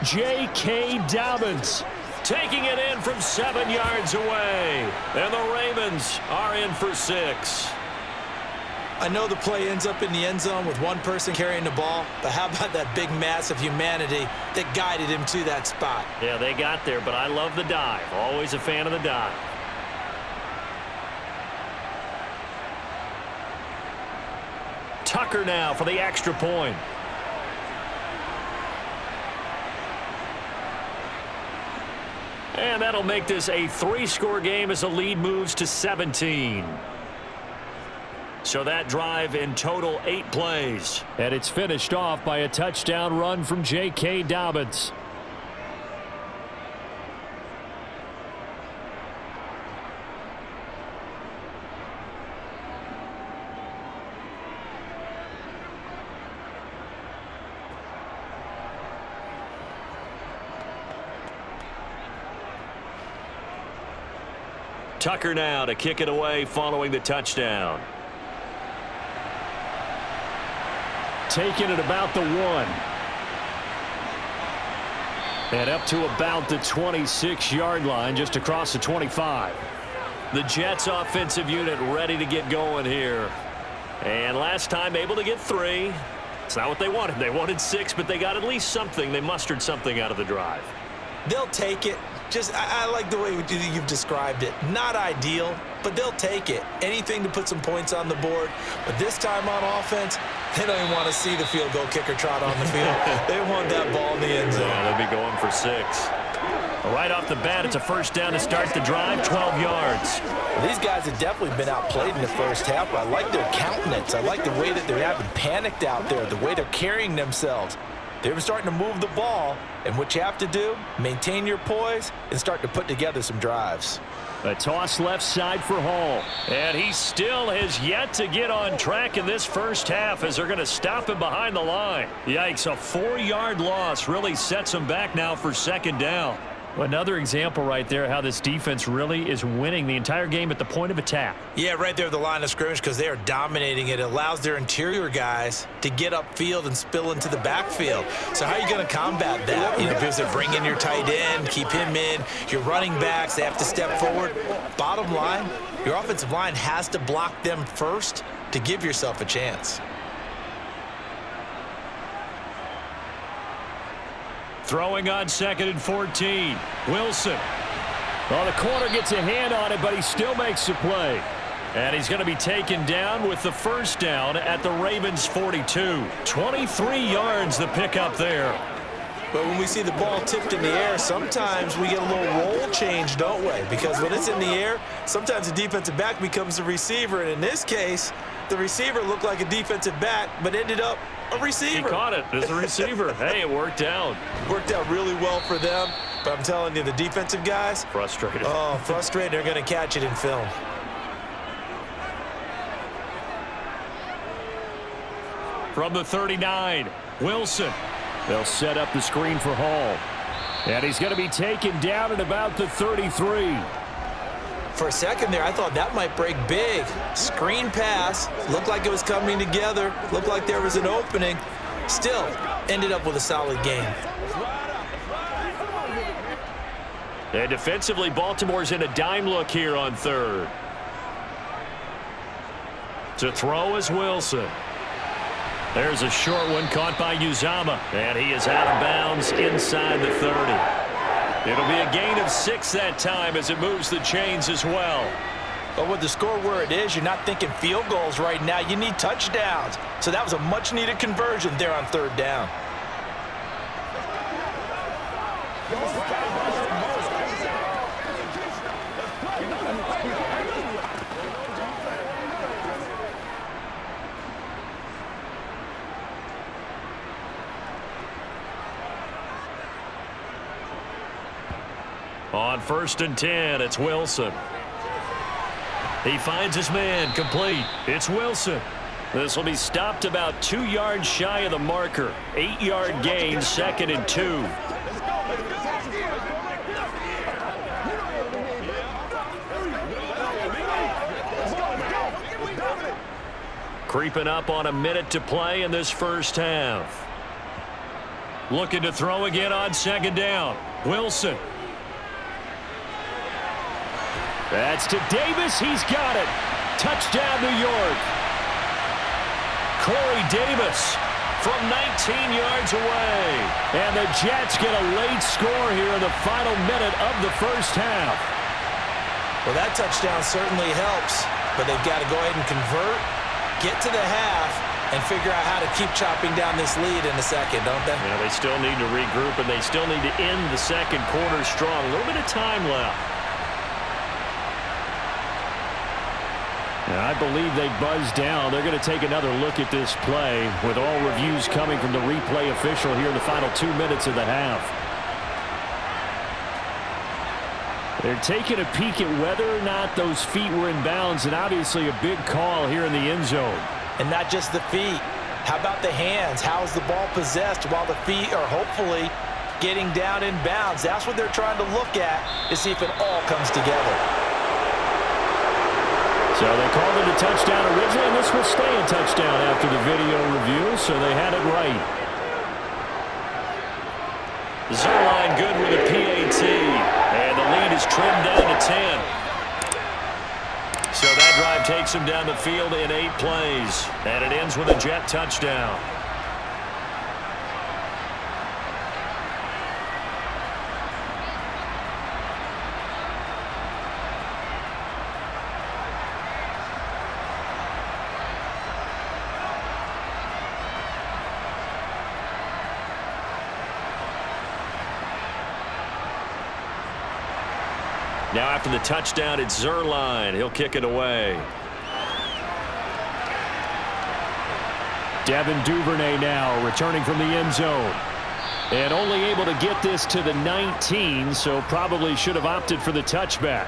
J.K. Dobbins taking it in from 7 yards away. And the Ravens are in for 6. I know the play ends up in the end zone with one person carrying the ball, but how about that big mass of humanity that guided him to that spot? Yeah, they got there, but I love the dive. Always a fan of the dive. Tucker now for the extra point. And that'll make this a 3-score game as the lead moves to 17. So that drive in total 8 plays. And it's finished off by a touchdown run from J.K. Dobbins. Tucker now to kick it away following the touchdown. Taking it about the 1. And up to about the 26-yard line, just across the 25. The Jets offensive unit ready to get going here. And last time able to get 3. It's not what they wanted. They wanted 6, but they got at least something. They mustered something out of the drive. They'll take it. I like the way you've described it. Not ideal, but they'll take it. Anything to put some points on the board. But this time on offense, they don't even want to see the field goal kicker trot on the field. They want that ball in the end zone. Yeah, they'll be going for 6. Right off the bat, it's a first down to start the drive, 12 yards. Well, these guys have definitely been outplayed in the first half, but I like their countenance. I like the way that they're having panicked out there, the way they're carrying themselves. They're starting to move the ball, and what you have to do, maintain your poise and start to put together some drives. A toss left side for Hall. And he still has yet to get on track in this first half as they're going to stop him behind the line. Yikes, a 4-yard loss really sets him back now for second down. Another example right there how this defense really is winning the entire game at the point of attack. Yeah, right there at the line of scrimmage because they are dominating it. It allows their interior guys to get upfield and spill into the backfield. So how are you going to combat that? You know, because they're bringing your tight end, keep him in. Your running backs, they have to step forward. Bottom line, your offensive line has to block them first to give yourself a chance. Throwing on 2nd and 14. Wilson. Well, the corner gets a hand on it, but he still makes the play. And he's going to be taken down with the first down at the Ravens 42. 23 yards the pickup there. But when we see the ball tipped in the air, sometimes we get a little roll change, don't we? Because when it's in the air, sometimes the defensive back becomes the receiver. And in this case, the receiver looked like a defensive back, but ended up a receiver. He caught it as a receiver. Hey, it worked out. Worked out really well for them. But I'm telling you, the defensive guys. Frustrated. Oh, frustrated. They're going to catch it in film. From the 39, Wilson. They'll set up the screen for Hall. And he's going to be taken down at about the 33. For a second there, I thought that might break big. Screen pass. Looked like it was coming together. Looked like there was an opening. Still, ended up with a solid game. And defensively, Baltimore's in a dime look here on 3rd. To throw is Wilson. There's a short one caught by Uzama. And he is out of bounds inside the 30. It'll be a gain of 6 that time as it moves the chains as well. But with the score where it is, you're not thinking field goals right now. You need touchdowns. So that was a much-needed conversion there on 3rd down. On 1st and 10, it's Wilson. He finds his man, complete. It's Wilson. This will be stopped about 2 yards shy of the marker. 8-yard gain, 2nd and 2. Creeping up on a minute to play in this first half. Looking to throw again on 2nd down. Wilson. That's to Davis. He's got it. Touchdown, New York. Corey Davis from 19 yards away. And the Jets get a late score here in the final minute of the first half. Well, that touchdown certainly helps, but they've got to go ahead and convert, get to the half, and figure out how to keep chopping down this lead in the second, don't they? Yeah, they still need to regroup, and they still need to end the second quarter strong. A little bit of time left. I believe they buzzed down. They're going to take another look at this play with all reviews coming from the replay official here in the final 2 minutes of the half. They're taking a peek at whether or not those feet were in bounds, and obviously a big call here in the end zone. And not just the feet. How about the hands? How is the ball possessed while the feet are hopefully getting down in bounds? That's what they're trying to look at to see if it all comes together. So they called it a touchdown originally, and this will stay a touchdown after the video review, so they had it right. Zerline good with a PAT, and the lead is trimmed down to 10. So that drive takes him down the field in 8 plays, and it ends with a Jet touchdown. Now after the touchdown, it's Zerline. He'll kick it away. Devin Duvernay now returning from the end zone. And only able to get this to the 19, so probably should have opted for the touchback.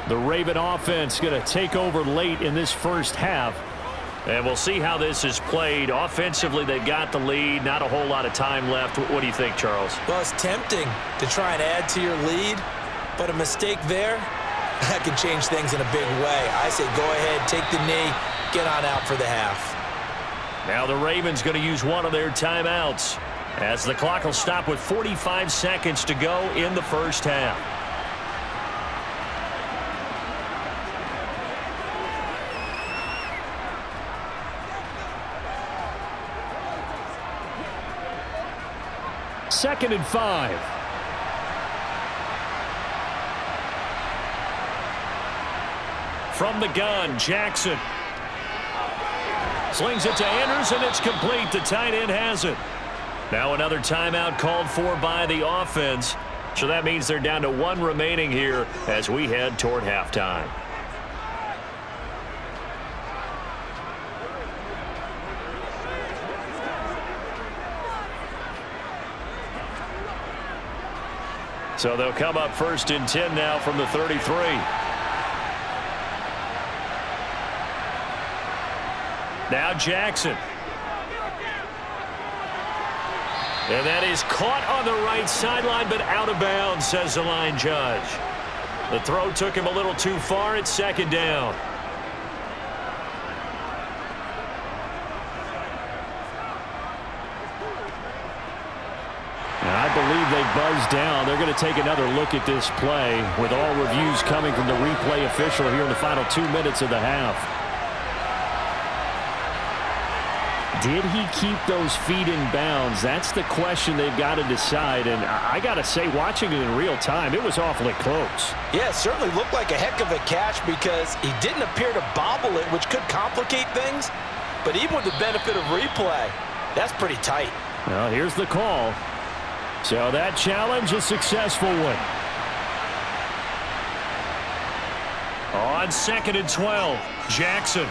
The Raven offense going to take over late in this first half. And we'll see how this is played. Offensively, they've got the lead. Not a whole lot of time left. What do you think, Charles? Well, it's tempting to try and add to your lead, but a mistake there, that can change things in a big way. I say go ahead, take the knee, get on out for the half. Now the Ravens going to use one of their timeouts as the clock will stop with 45 seconds to go in the first half. Second and 5. From the gun, Jackson. Slings it to Anders, and it's complete. The tight end has it. Now another timeout called for by the offense. So that means they're down to one remaining here as we head toward halftime. So they'll come up first and 10 now from the 33. Now Jackson. And that is caught on the right sideline, but out of bounds, says the line judge. The throw took him a little too far. It's second down. I believe they buzzed down. They're going to take another look at this play with all reviews coming from the replay official here in the final 2 minutes of the half. Did he keep those feet in bounds? That's the question they've got to decide. And I got to say, watching it in real time, it was awfully close. Yeah, it certainly looked like a heck of a catch because he didn't appear to bobble it, which could complicate things. But even with the benefit of replay, that's pretty tight. Well, here's the call. So that challenge, a successful one. On second and 12, Jackson.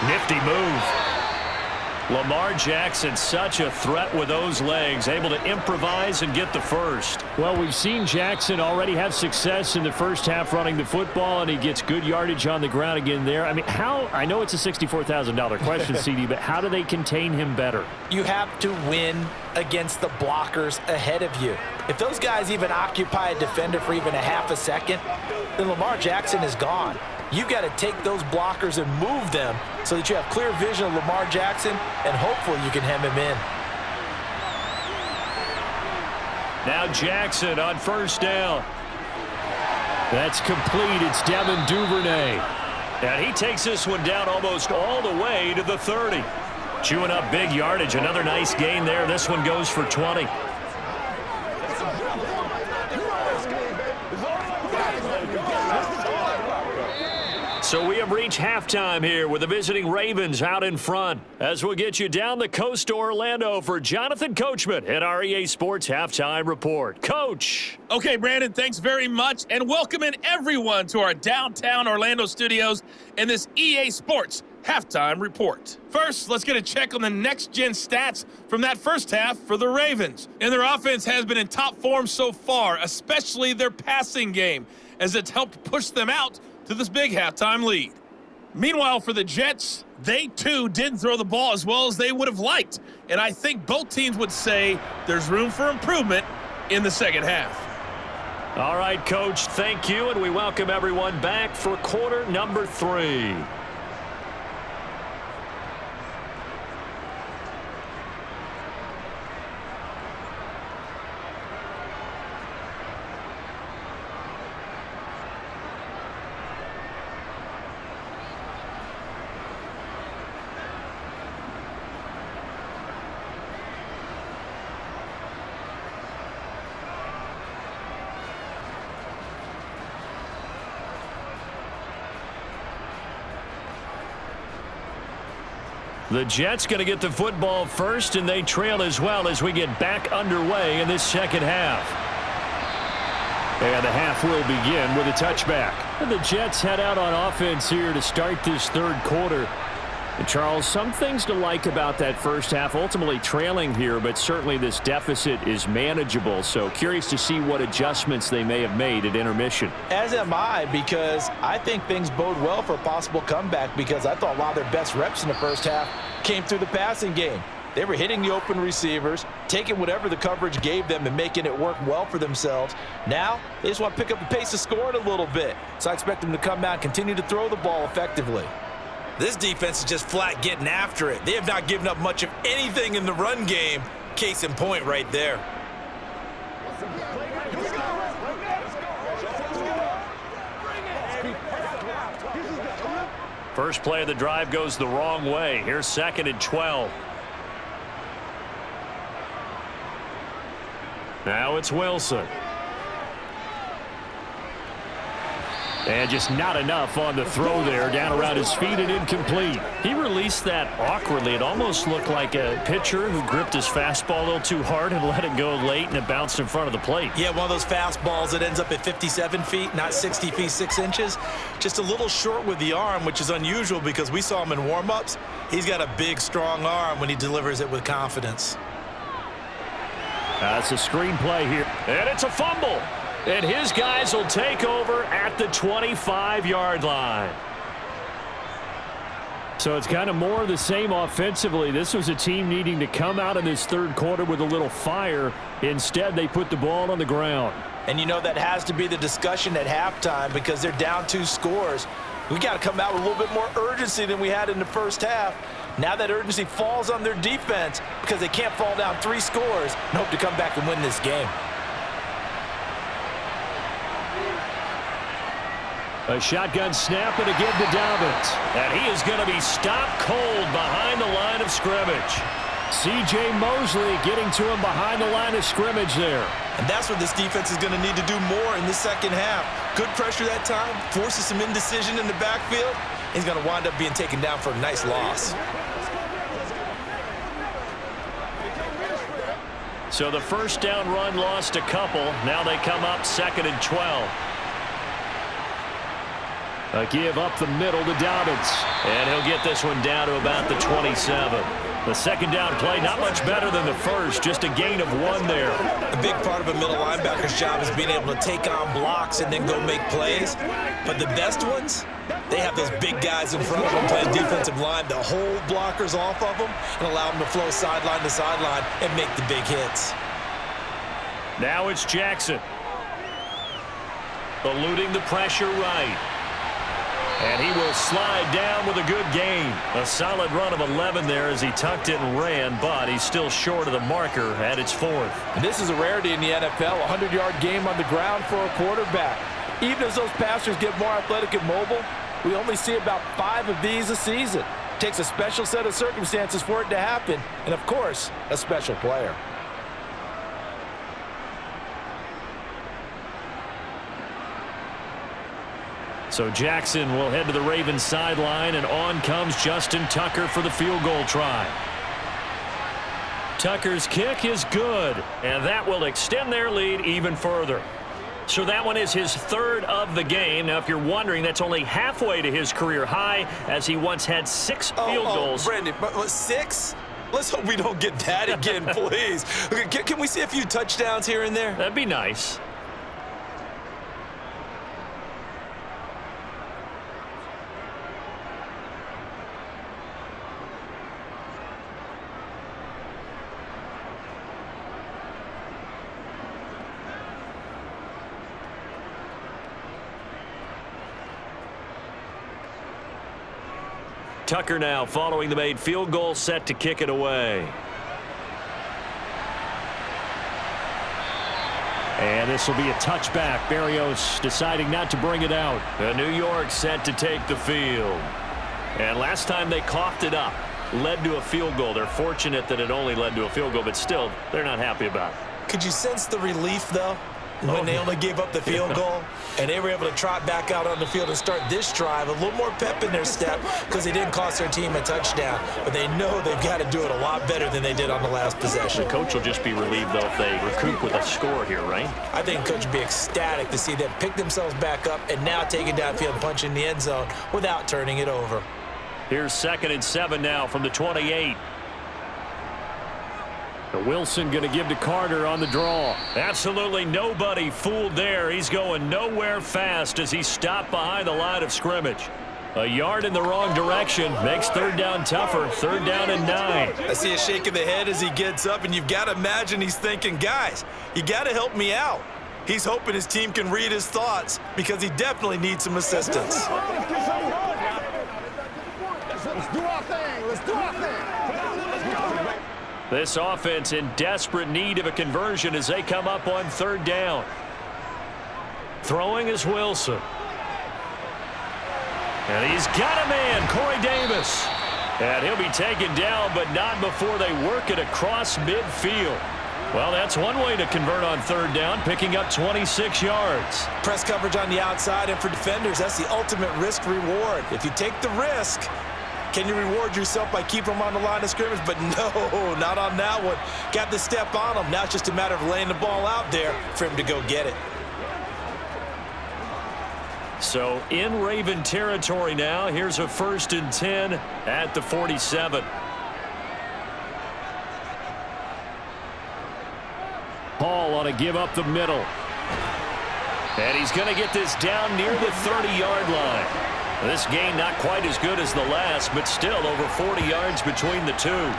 Nifty move. Lamar Jackson, such a threat with those legs, able to improvise and get the first. Well, we've seen Jackson already have success in the first half running the football, and he gets good yardage on the ground again there. I mean, I know it's a $64,000 question, CD, but how do they contain him better? You have to win against the blockers ahead of you. If those guys even occupy a defender for even a half a second, then Lamar Jackson is gone. You've got to take those blockers and move them so that you have clear vision of Lamar Jackson, and hopefully you can hem him in. Now Jackson on first down. That's complete. It's Devin Duvernay. And he takes this one down almost all the way to the 30. Chewing up big yardage. Another nice gain there. This one goes for 20. So we have reached halftime here with the visiting Ravens out in front as we'll get you down the coast to Orlando for Jonathan Coachman at our EA Sports Halftime Report. Coach. Okay, Brandon, thanks very much, and welcoming everyone to our downtown Orlando studios in this EA Sports Halftime Report. First, let's get a check on the next-gen stats from that first half for the Ravens. And their offense has been in top form so far, especially their passing game, as it's helped push them out to this big halftime lead. Meanwhile, for the Jets, they too didn't throw the ball as well as they would have liked. And I think both teams would say there's room for improvement in the second half. All right, Coach, thank you, and we welcome everyone back for quarter number 3. The Jets going to get the football first, and they trail as well as we get back underway in this second half. And the half will begin with a touchback. And the Jets head out on offense here to start this third quarter. And Charles, some things to like about that first half, ultimately trailing here, but certainly this deficit is manageable. So curious to see what adjustments they may have made at intermission. As am I, because I think things bode well for a possible comeback, because I thought a lot of their best reps in the first half came through the passing game. They were hitting the open receivers, taking whatever the coverage gave them and making it work well for themselves. Now, they just want to pick up the pace of scoring a little bit. So I expect them to come out and continue to throw the ball effectively. This defense is just flat getting after it. They have not given up much of anything in the run game. Case in point right there. First play of the drive goes the wrong way. Here's 2nd and 12. Now it's Wilson. And just not enough on the throw there, down around his feet and incomplete. He released that awkwardly. It almost looked like a pitcher who gripped his fastball a little too hard and let it go late, and it bounced in front of the plate. Yeah, one of those fastballs that ends up at 57 feet, not 60 feet 6 inches. Just a little short with the arm, which is unusual because we saw him in warm-ups. He's got a big, strong arm when he delivers it with confidence. That's a screenplay here, and it's a fumble. And his guys will take over at the 25-yard line. So it's kind of more of the same offensively. This was a team needing to come out in this third quarter with a little fire. Instead, they put the ball on the ground. And you know that has to be the discussion at halftime because they're down 2 scores. We got to come out with a little bit more urgency than we had in the first half. Now that urgency falls on their defense because they can't fall down 3 scores and hope to come back and win this game. A shotgun snap and again to Dobbins. And he is going to be stopped cold behind the line of scrimmage. C.J. Mosley getting to him behind the line of scrimmage there. And that's what this defense is going to need to do more in the second half. Good pressure that time, forces some indecision in the backfield. He's going to wind up being taken down for a nice loss. So the first down run lost a couple. Now they come up 2nd and 12. A give up the middle to Dobbins. And he'll get this one down to about the 27. The second down play, not much better than the first, just a gain of 1 there. A big part of a middle linebacker's job is being able to take on blocks and then go make plays. But the best ones, they have those big guys in front of them playing defensive line to hold blockers off of them and allow them to flow sideline to sideline and make the big hits. Now it's Jackson. Eluding the pressure right. And he will slide down with a good gain. A solid run of 11 there as he tucked it and ran, but he's still short of the marker at its 4th. And this is a rarity in the NFL, a 100-yard game on the ground for a quarterback. Even as those passers get more athletic and mobile, we only see about 5 of these a season. It takes a special set of circumstances for it to happen, and of course, a special player. So Jackson will head to the Ravens sideline, and on comes Justin Tucker for the field goal try. Tucker's kick is good, and that will extend their lead even further. So that one is his 3rd of the game. Now, if you're wondering, that's only halfway to his career high, as he once had 6 field goals. Brandon, but 6? Let's hope we don't get that again, please. Okay, can we see a few touchdowns here and there? That'd be nice. Tucker now following the made field goal, set to kick it away. And this will be a touchback. Berrios deciding not to bring it out. New York set to take the field. And last time they coughed it up, led to a field goal. They're fortunate that it only led to a field goal, but still, they're not happy about it. Could you sense the relief, though? when they only gave up the field goal, and they were able to trot back out on the field and start this drive, a little more pep in their step because they didn't cost their team a touchdown. But they know they've got to do it a lot better than they did on the last possession. The coach will just be relieved, though, if they recoup with a score here, right? I think the coach would be ecstatic to see them pick themselves back up and now take it downfield and punch in the end zone without turning it over. Here's 2nd and 7 now from the 28. Wilson going to give to Carter on the draw. Absolutely nobody fooled there. He's going nowhere fast as he stopped behind the line of scrimmage. A yard in the wrong direction makes 3rd down tougher. 3rd down and 9. I see a shake of the head as he gets up, and you've got to imagine he's thinking, guys, you got to help me out. He's hoping his team can read his thoughts because he definitely needs some assistance. Let's do our thing. Let's do our thing. This offense in desperate need of a conversion as they come up on 3rd down. Throwing is Wilson. And he's got a man, Corey Davis. And he'll be taken down, but not before they work it across midfield. Well, that's one way to convert on 3rd down, picking up 26 yards. Press coverage on the outside, and for defenders, that's the ultimate risk-reward. If you take the risk, can you reward yourself by keeping them on the line of scrimmage? But no, not on that one. Got the step on him. Now it's just a matter of laying the ball out there for him to go get it. So in Raven territory now, here's a 1st and 10 at the 47. Paul ought to give up the middle. And he's going to get this down near the 30-yard line. This gain not quite as good as the last, but still over 40 yards between the two.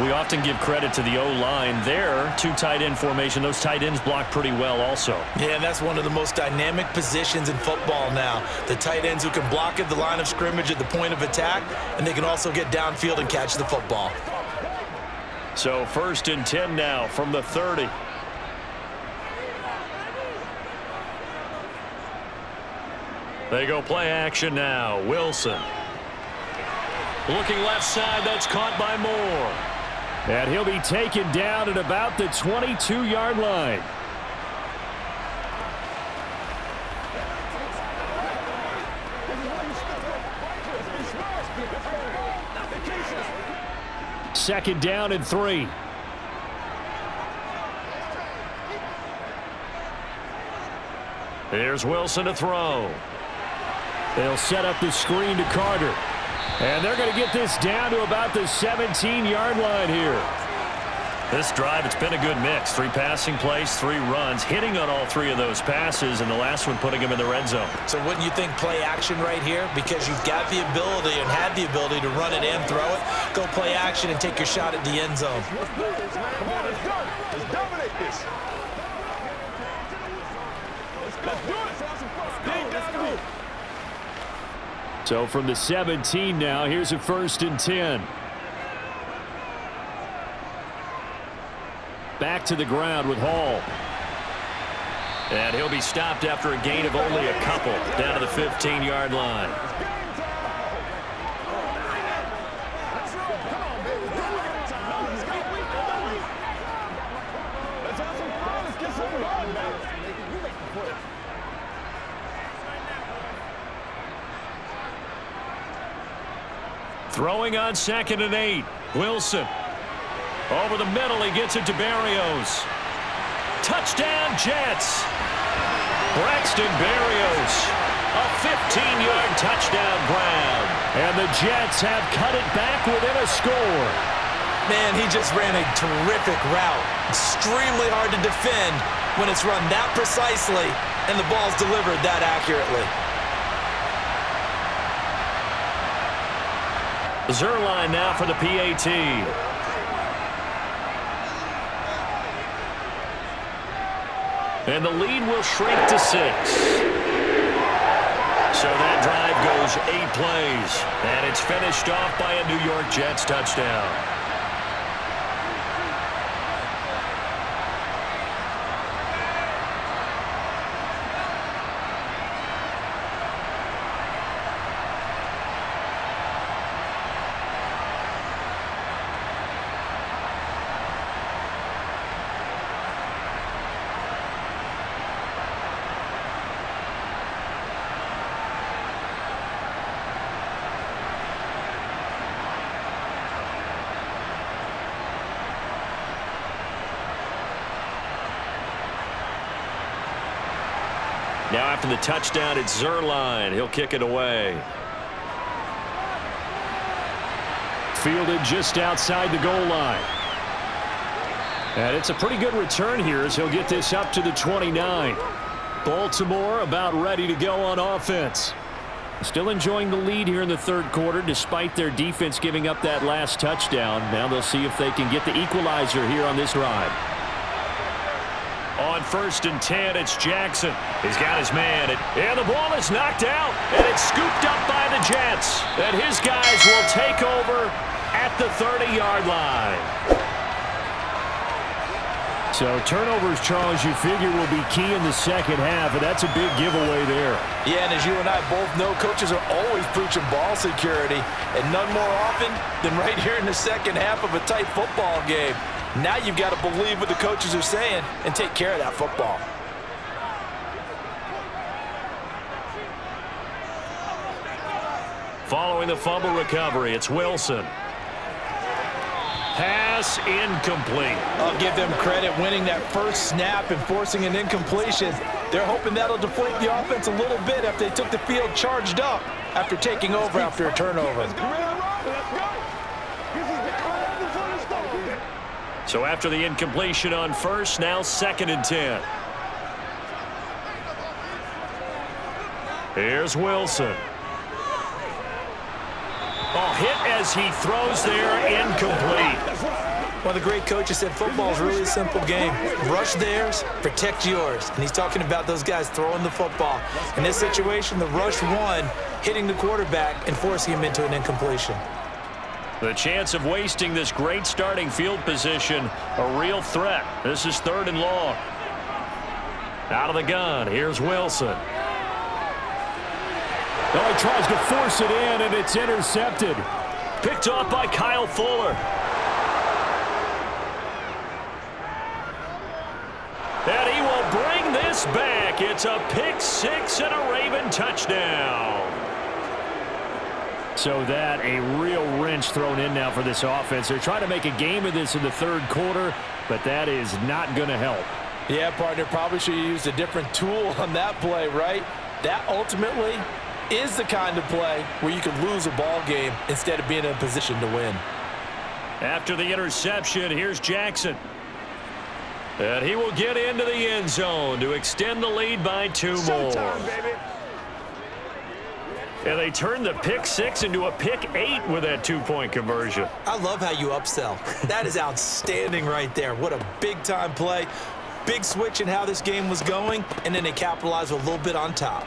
We often give credit to the O-line there. 2 tight end formation. Those tight ends block pretty well also. Yeah, and that's one of the most dynamic positions in football now. The tight ends who can block at the line of scrimmage at the point of attack, and they can also get downfield and catch the football. So 1st and 10 now from the 30. They go play action now. Wilson. Looking left side. That's caught by Moore. And he'll be taken down at about the 22-yard line. Second down and 3. Here's Wilson to throw. They'll set up the screen to Carter. And they're going to get this down to about the 17-yard line here. This drive, it's been a good mix. 3 passing plays, 3 runs, hitting on all 3 of those passes, and the last one putting him in the red zone. So wouldn't you think play action right here? Because you've got the ability and had the ability to run it and throw it. Go play action and take your shot at the end zone. Let's do this, man. Come on, let's go. Let's dominate this. Let's do it. Let's go. So from the 17 now, here's a 1st and 10. Back to the ground with Hall. And he'll be stopped after a gain of only a couple down to the 15-yard line. Throwing on 2nd and 8. Wilson. Over the middle, he gets it to Berrios. Touchdown, Jets. Braxton Berrios. A 15-yard touchdown grab. And the Jets have cut it back within a score. Man, he just ran a terrific route. Extremely hard to defend when it's run that precisely and the ball's delivered that accurately. Zerline now for the PAT. And the lead will shrink to 6. So that drive goes 8 plays. And it's finished off by a New York Jets touchdown. Now after the touchdown, it's Zerline. He'll kick it away. Fielded just outside the goal line. And it's a pretty good return here as he'll get this up to the 29. Baltimore about ready to go on offense. Still enjoying the lead here in the third quarter despite their defense giving up that last touchdown. Now they'll see if they can get the equalizer here on this drive. On 1st and 10, it's Jackson. He's got his man, and the ball is knocked out, and it's scooped up by the Jets. And his guys will take over at the 30-yard line. So turnovers, Charles, you figure will be key in the second half, and that's a big giveaway there. Yeah, and as you and I both know, coaches are always preaching ball security, and none more often than right here in the second half of a tight football game. Now you've got to believe what the coaches are saying and take care of that football. Following the fumble recovery, it's Wilson. Pass incomplete. I'll give them credit winning that first snap and forcing an incompletion. They're hoping that'll deflate the offense a little bit after they took the field charged up after taking over after a turnover. So after the incompletion on first, now 2nd and 10. Here's Wilson. Oh, hit as he throws there, incomplete. One of the great coaches said football is really a simple game. Rush theirs, protect yours. And he's talking about those guys throwing the football. In this situation, the rush won, hitting the quarterback and forcing him into an incompletion. The chance of wasting this great starting field position, a real threat. This is 3rd and long. Out of the gun, here's Wilson. Oh, he tries to force it in, and it's intercepted. Picked off by Kyle Fuller. And he will bring this back. It's a pick six and a Raven touchdown. So that a real wrench thrown in now for this offense. They're trying to make a game of this in the third quarter, but that is not going to help. Yeah, partner, probably should have used a different tool on that play, right? That ultimately is the kind of play where you can lose a ball game instead of being in a position to win. After the interception, here's Jackson. And he will get into the end zone to extend the lead by 2 more. Showtime, baby. And they turned the pick six into a pick 8 with that 2-point conversion. I love how you upsell. That is outstanding right there. What a big-time play. Big switch in how this game was going, and then they capitalized a little bit on top.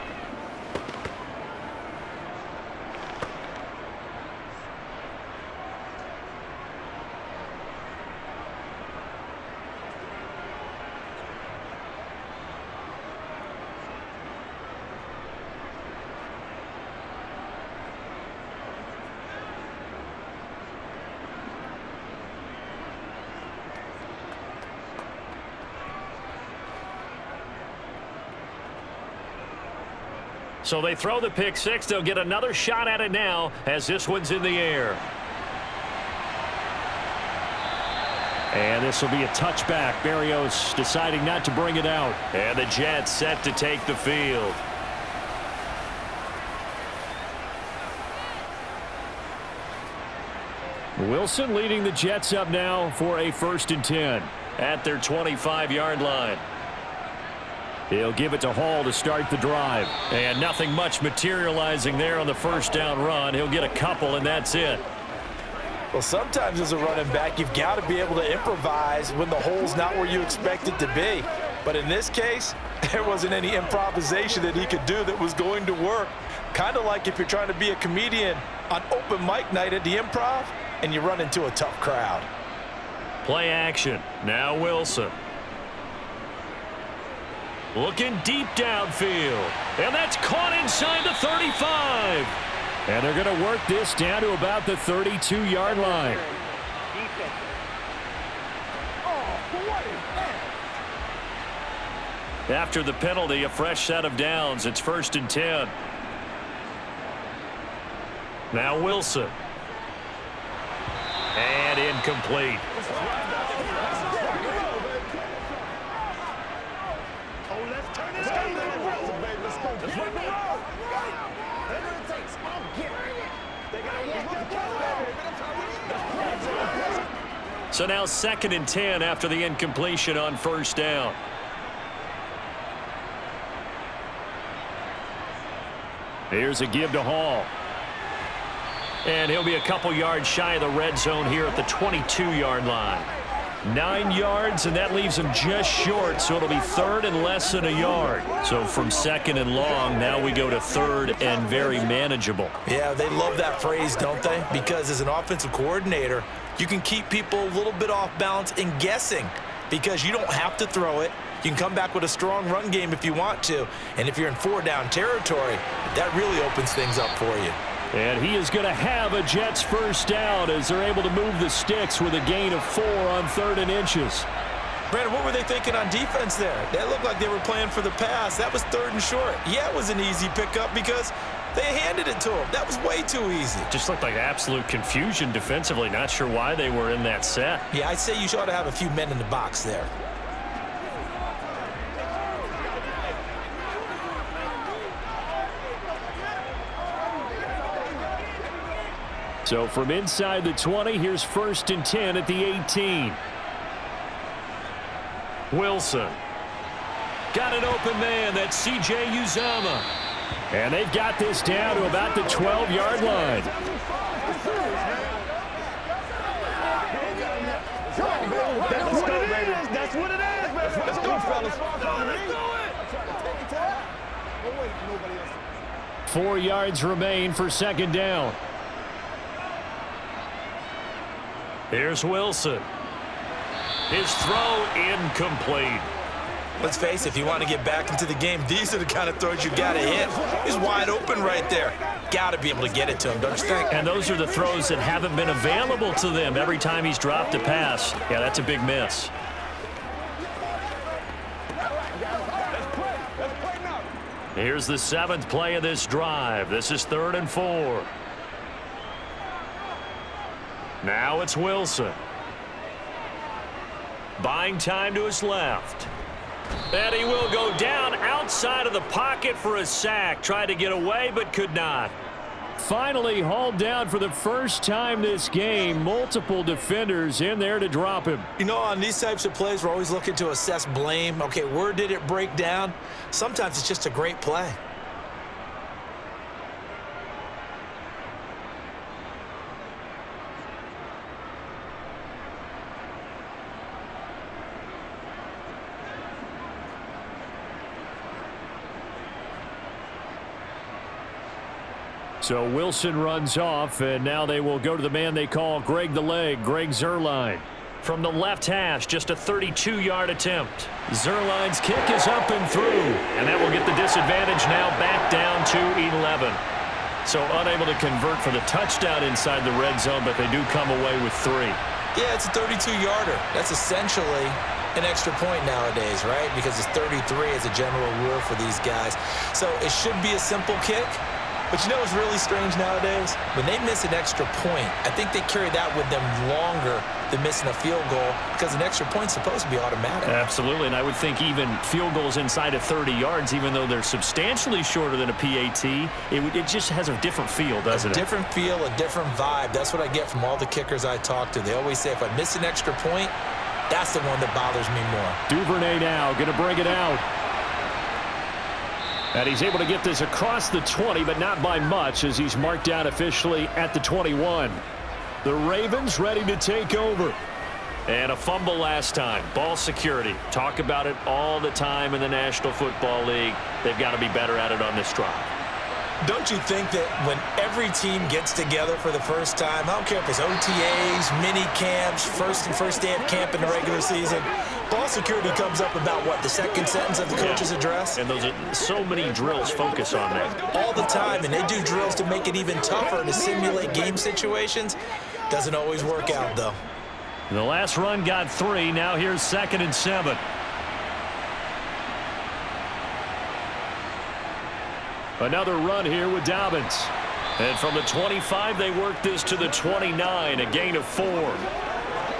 So they throw the pick six. They'll get another shot at it now as this one's in the air. And this will be a touchback. Berrios deciding not to bring it out. And the Jets set to take the field. Wilson leading the Jets up now for a 1st and 10. At their 25-yard line. He'll give it to Hall to start the drive. And nothing much materializing there on the first down run. He'll get a couple, and that's it. Well, sometimes as a running back, you've got to be able to improvise when the hole's not where you expect it to be. But in this case, there wasn't any improvisation that he could do that was going to work. Kind of like if you're trying to be a comedian on open mic night at the Improv and you run into a tough crowd. Play action. Now Wilson. Looking deep downfield. And that's caught inside the 35. And they're going to work this down to about the 32-yard line. After the penalty, a fresh set of downs. It's 1st and 10. Now Wilson. And incomplete. Let's rock and roll. Whatever it takes. I'll get it. They got to walk the ball. So now 2nd and 10 after the incompletion on 1st down. Here's a give to Hall. And he'll be a couple yards shy of the red zone here at the 22-yard line. 9 yards, and that leaves him just short, so it'll be 3rd and less than a yard. So from 2nd and long, now we go to 3rd and very manageable. Yeah, they love that phrase, don't they? Because as an offensive coordinator, you can keep people a little bit off balance and guessing because you don't have to throw it. You can come back with a strong run game if you want to. And if you're in 4-down territory, that really opens things up for you. And he is going to have a Jets 1st down as they're able to move the sticks with a gain of 4 on 3rd and inches. Brandon, what were they thinking on defense there? That looked like they were playing for the pass. That was 3rd and short. Yeah, it was an easy pickup because they handed it to him. That was way too easy. Just looked like absolute confusion defensively. Not sure why they were in that set. Yeah, I'd say you ought to have a few men in the box there. So from inside the 20, here's 1st and 10 at the 18. Wilson. Got an open man. That's C.J. Uzama. And they've got this down to about the 12-yard line. That's what it is. That's what it is, man. Let's go, fellas. 4 yards remain for 2nd down. Here's Wilson. His throw incomplete. Let's face it, if you want to get back into the game, these are the kind of throws you got to hit. He's wide open right there. Got to be able to get it to him, don't you think? And those are the throws that haven't been available to them every time he's dropped a pass. Yeah, that's a big miss. Here's the 7th play of this drive. This is 3rd and 4. Now it's Wilson. Buying time to his left. And he will go down outside of the pocket for a sack. Tried to get away, but could not. Finally hauled down for the first time this game. Multiple defenders in there to drop him. You know, on these types of plays, we're always looking to assess blame. Okay, where did it break down? Sometimes it's just a great play. So Wilson runs off, and now they will go to the man they call Greg the Leg, Greg Zuerlein. From the left hash, just a 32-yard attempt. Zuerlein's kick is up and through, and that will get the disadvantage now back down to 11. So unable to convert for the touchdown inside the red zone, but they do come away with 3. Yeah, it's a 32-yarder. That's essentially an extra point nowadays, right? Because it's 33 as a general rule for these guys. So it should be a simple kick. But you know what's really strange nowadays? When they miss an extra point, I think they carry that with them longer than missing a field goal because an extra point's supposed to be automatic. Absolutely, and I would think even field goals inside of 30 yards, even though they're substantially shorter than a PAT, it just has a different feel, doesn't it? A different feel, a different vibe. That's what I get from all the kickers I talk to. They always say if I miss an extra point, that's the one that bothers me more. Duvernay now going to bring it out. And he's able to get this across the 20, but not by much as he's marked down officially at the 21. The Ravens ready to take over. And a fumble last time. Ball security. Talk about it all the time in the National Football League. They've got to be better at it on this drive. Don't you think that when every team gets together for the first time, I don't care if it's OTAs, mini camps, first day of camp in the regular season, ball security comes up about what, the second sentence of the coach's address? And those are so many drills focus on that. All the time, and they do drills to make it even tougher to simulate game situations. Doesn't always work out, though. The last run got 3. Now here's 2nd and 7. Another run here with Dobbins. And from the 25, they work this to the 29, a gain of 4.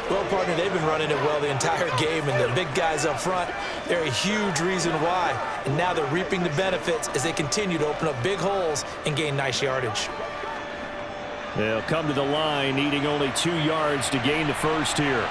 Well, partner, they've been running it well the entire game, and the big guys up front, they're a huge reason why. And now they're reaping the benefits as they continue to open up big holes and gain nice yardage. They'll come to the line, needing only 2 yards to gain the first here.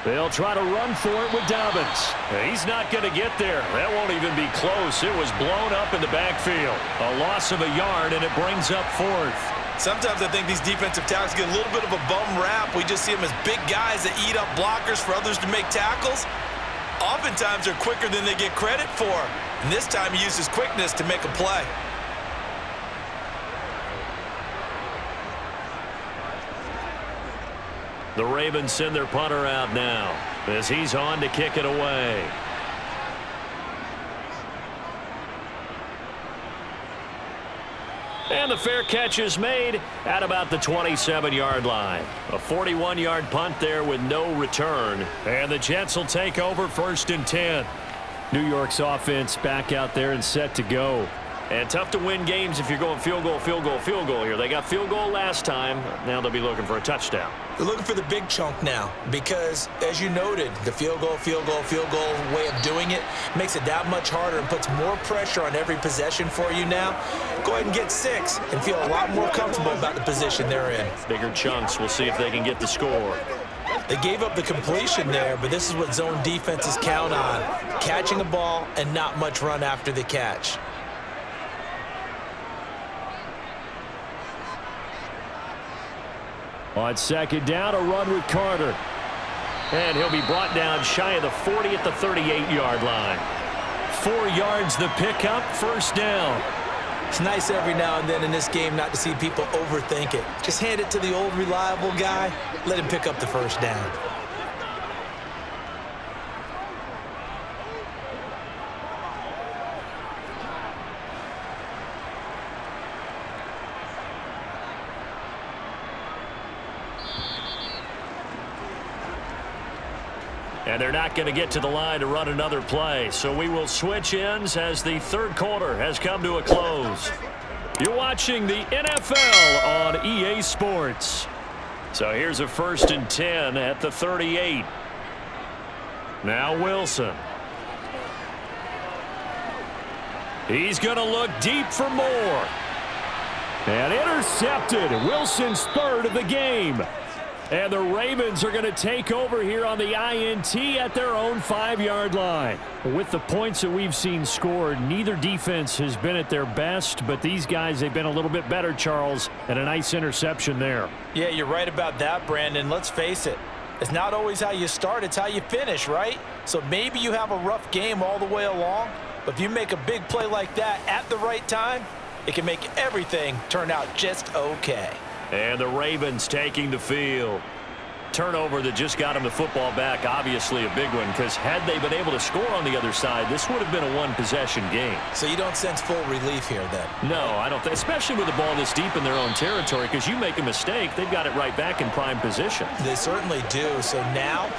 They'll try to run for it with Dobbins. He's not going to get there. That won't even be close. It was blown up in the backfield. A loss of a yard, and it brings up 4th. Sometimes I think these defensive tackles get a little bit of a bum rap. We just see them as big guys that eat up blockers for others to make tackles. Oftentimes they're quicker than they get credit for. And this time he uses quickness to make a play. The Ravens send their punter out now as he's on to kick it away. And the fair catch is made at about the 27-yard line. A 41-yard punt there with no return. And the Jets will take over 1st and 10. New York's offense back out there and set to go. And tough to win games if you're going field goal, field goal, field goal here. They got field goal last time. Now they'll be looking for a touchdown. They're looking for the big chunk now because, as you noted, the field goal way of doing it makes it that much harder and puts more pressure on every possession for you now. Go ahead and get 6 and feel a lot more comfortable about the position they're in. Bigger chunks. We'll see if they can get the score. They gave up the completion there, but this is what zone defenses count on. Catching a ball and not much run after the catch. On 2nd down, a run with Carter. And he'll be brought down shy of the 40 at the 38-yard line. 4 yards the pickup, 1st down. It's nice every now and then in this game not to see people overthink it. Just hand it to the old reliable guy, let him pick up the 1st down. And they're not going to get to the line to run another play. So we will switch ends as the 3rd quarter has come to a close. You're watching the NFL on EA Sports. So here's a 1st and 10 at the 38. Now Wilson. He's going to look deep for more. And intercepted. Wilson's 3rd of the game. And the Ravens are going to take over here on the INT at their own 5-yard line. With the points that we've seen scored, neither defense has been at their best, but these guys, they've been a little bit better, Charles, and a nice interception there. Yeah, you're right about that, Brandon. Let's face it. It's not always how you start, it's how you finish, right? So maybe you have a rough game all the way along, but if you make a big play like that at the right time, it can make everything turn out just okay. And the Ravens taking the field. Turnover that just got them the football back, obviously a big one, because had they been able to score on the other side, this would have been a one-possession game. So you don't sense full relief here then? No, I don't think, especially with the ball this deep in their own territory, because you make a mistake, they've got it right back in prime position. They certainly do. So now,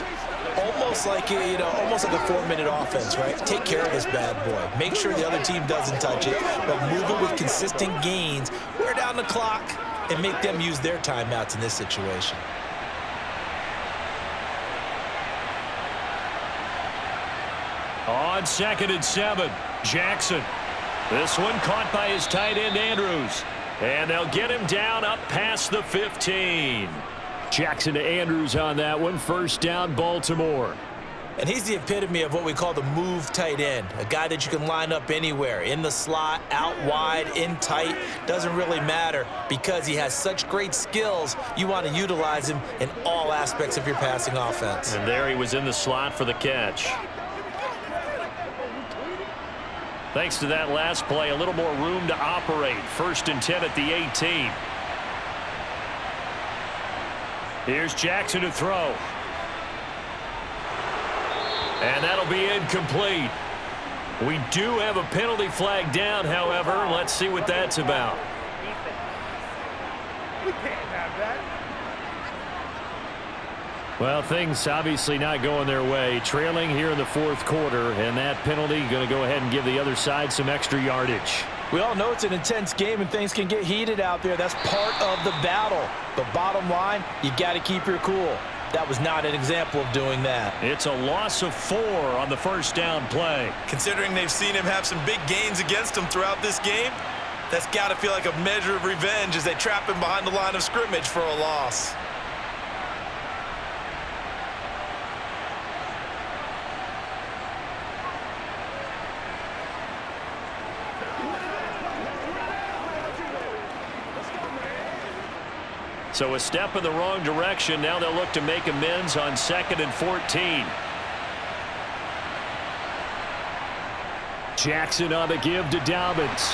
almost like almost like a 4-minute offense, right? Take care of this bad boy. Make sure the other team doesn't touch it, but move it with consistent gains. Wear down the clock and make them use their timeouts in this situation. On 2nd and 7, Jackson. This one caught by his tight end, Andrews. And they'll get him down up past the 15. Jackson to Andrews on that one. 1st down, Baltimore. And he's the epitome of what we call the move tight end. A guy that you can line up anywhere. In the slot, out wide, in tight. Doesn't really matter because he has such great skills. You want to utilize him in all aspects of your passing offense. And there he was in the slot for the catch. Thanks to that last play, a little more room to operate. 1st and 10 at the 18. Here's Jackson to throw. And that'll be incomplete. We do have a penalty flag down, however. Let's see what that's about. We can't have that. Well, things obviously not going their way. Trailing here in the 4th quarter, and that penalty going to go ahead and give the other side some extra yardage. We all know it's an intense game and things can get heated out there. That's part of the battle. But bottom line, you got to keep your cool. That was not an example of doing that. It's a loss of 4 on the first down play. Considering they've seen him have some big gains against him throughout this game, that's got to feel like a measure of revenge as they trap him behind the line of scrimmage for a loss. So a step in the wrong direction. Now they'll look to make amends on 2nd and 14. Jackson on the give to Dobbins.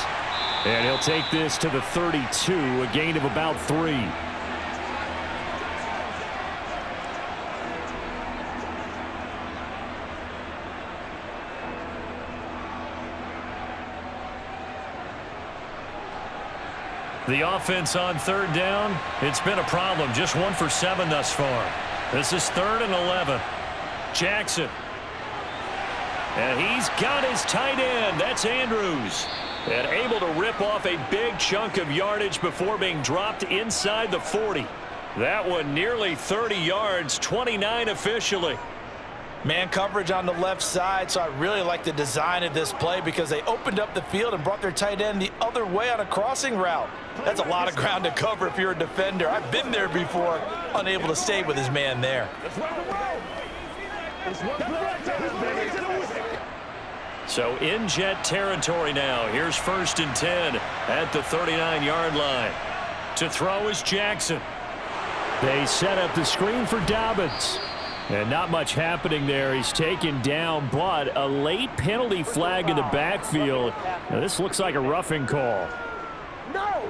And he'll take this to the 32, a gain of about 3. The offense on 3rd down, it's been a problem. Just 1 for 7 thus far. This is 3rd and 11. Jackson. And he's got his tight end. That's Andrews. And able to rip off a big chunk of yardage before being dropped inside the 40. That one nearly 30 yards, 29 officially. Man coverage on the left side, so I really like the design of this play because they opened up the field and brought their tight end the other way on a crossing route. That's a lot of ground to cover if you're a defender. I've been there before, unable to stay with his man there. So in jet territory now. Here's 1st and 10 at the 39-yard line. To throw is Jackson. They set up the screen for Dobbins. And not much happening there. He's taken down, but a late penalty flag in the backfield. Now, this looks like a roughing call. No!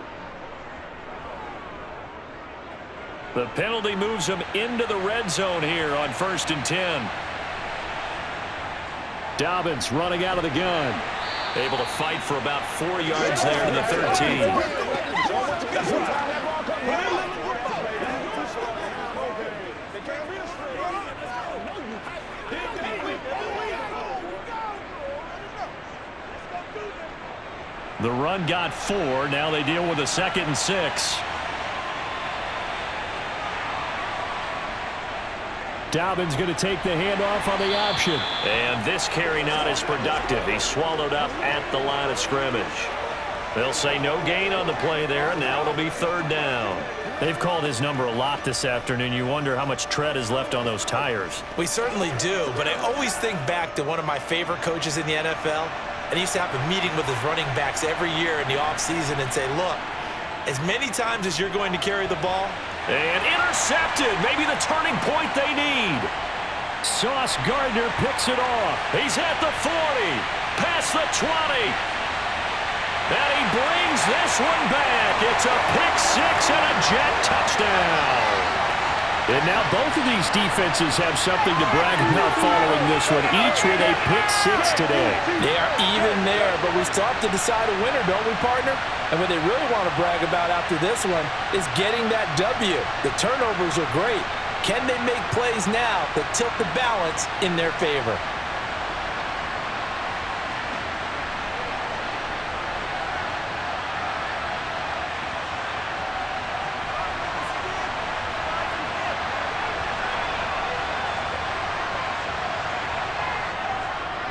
The penalty moves him into the red zone here on 1st and 10. Dobbins running out of the gun. Able to fight for about 4 yards there to the 13. The run got 4. Now they deal with a 2nd and 6. Dobbins going to take the handoff on the option. And this carry not as productive. He's swallowed up at the line of scrimmage. They'll say no gain on the play there. Now it'll be 3rd down. They've called his number a lot this afternoon. You wonder how much tread is left on those tires. We certainly do, but I always think back to one of my favorite coaches in the NFL. And he used to have a meeting with his running backs every year in the offseason and say, look, as many times as you're going to carry the ball. And intercepted. Maybe the turning point they need. Sauce Gardner picks it off. He's at the 40. Past the 20. And he brings this one back. It's a pick 6 and a jet touchdown. And now both of these defenses have something to brag about following this one, each with a pick 6 today. They are even there, but we still have to decide a winner, don't we, partner? And what they really want to brag about after this one is getting that W. The turnovers are great. Can they make plays now that tilt the balance in their favor?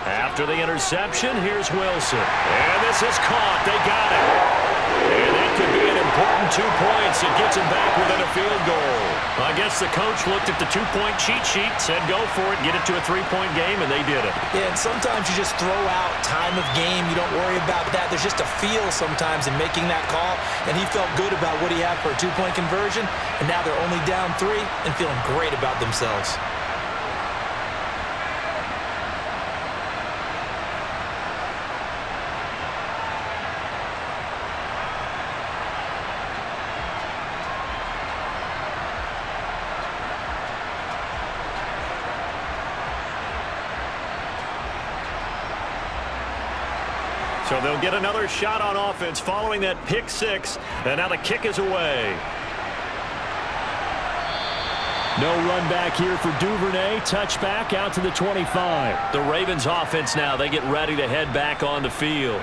After the interception, here's Wilson. And this is caught. They got it. And that could be an important 2 points. It gets him back within a field goal. I guess the coach looked at the 2-point cheat sheet, said go for it, get it to a 3-point game, and they did it. Yeah, and sometimes you just throw out time of game. You don't worry about that. There's just a feel sometimes in making that call, and he felt good about what he had for a 2-point conversion, and now they're only down 3 and feeling great about themselves. So they'll get another shot on offense following that pick 6, and now the kick is away. No run back here for Duvernay. Touchback out to the 25. The Ravens offense now, they get ready to head back on the field.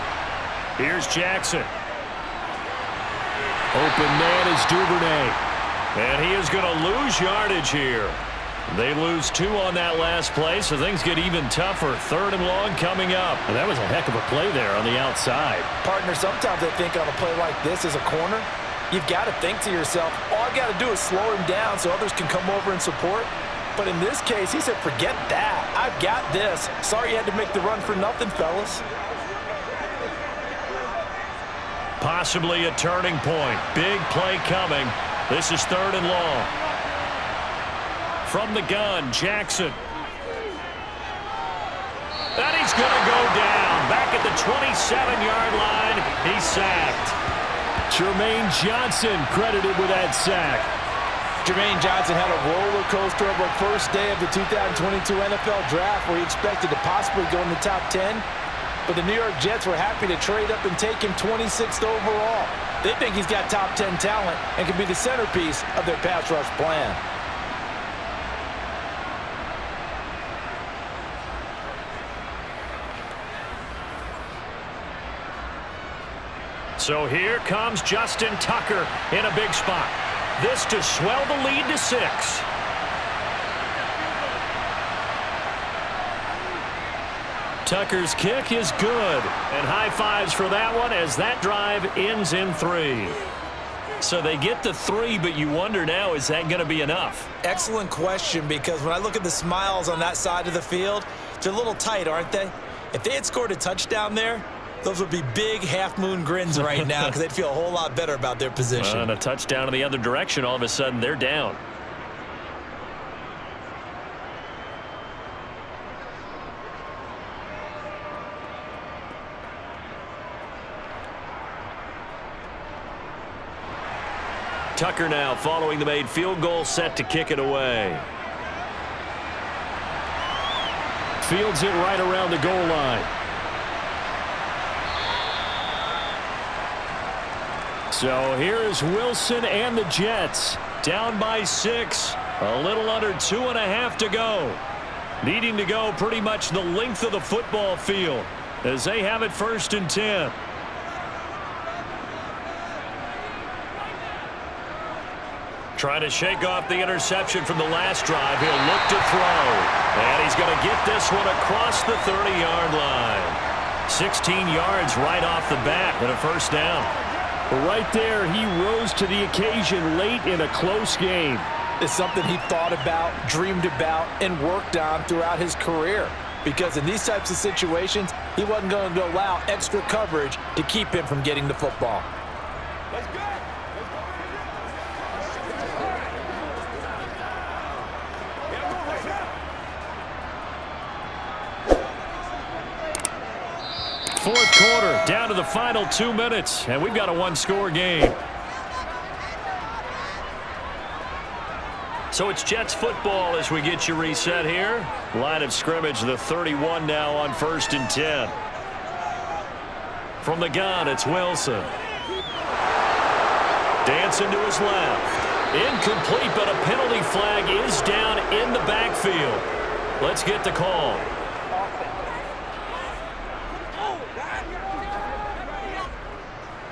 Here's Jackson. Open man is Duvernay. And he is going to lose yardage here. They lose 2 on that last play, so things get even tougher. 3rd and long coming up. And that was a heck of a play there on the outside. Partner, sometimes I think on a play like this as a corner, you've got to think to yourself, all I've got to do is slow him down so others can come over and support. But in this case, he said, forget that. I've got this. Sorry you had to make the run for nothing, fellas. Possibly a turning point. Big play coming. This is 3rd and long. From the gun, Jackson. And he's going to go down. Back at the 27-yard line. He's sacked. Jermaine Johnson credited with that sack. Jermaine Johnson had a roller coaster of a first day of the 2022 NFL Draft where he expected to possibly go in the top 10. But the New York Jets were happy to trade up and take him 26th overall. They think he's got top 10 talent and can be the centerpiece of their pass rush plan. So here comes Justin Tucker in a big spot. This to swell the lead to 6. Tucker's kick is good. And high fives for that one as that drive ends in 3. So they get to 3, but you wonder now, is that going to be enough? Excellent question, because when I look at the smiles on that side of the field, they're a little tight, aren't they? If they had scored a touchdown there, those would be big half-moon grins right now because they'd feel a whole lot better about their position. And a touchdown in the other direction, all of a sudden they're down. Tucker now following the made field goal, set to kick it away. Fields it right around the goal line. So here is Wilson and the Jets. Down by 6. A little under 2.5 to go. Needing to go pretty much the length of the football field as they have it 1st and 10. Trying to shake off the interception from the last drive. He'll look to throw. And he's going to get this one across the 30-yard line. 16 yards right off the bat and a 1st down. Right there, he rose to the occasion late in a close game. It's something he thought about, dreamed about, and worked on throughout his career. Because in these types of situations, he wasn't going to allow extra coverage to keep him from getting the football. Let's go. Fourth quarter, down to the final 2 minutes, and we've got a 1-score game. So it's Jets football as we get you reset here. Line of scrimmage, the 31 now on 1st and 10. From the gun, it's Wilson. Dancing to his left. Incomplete, but a penalty flag is down in the backfield. Let's get the call.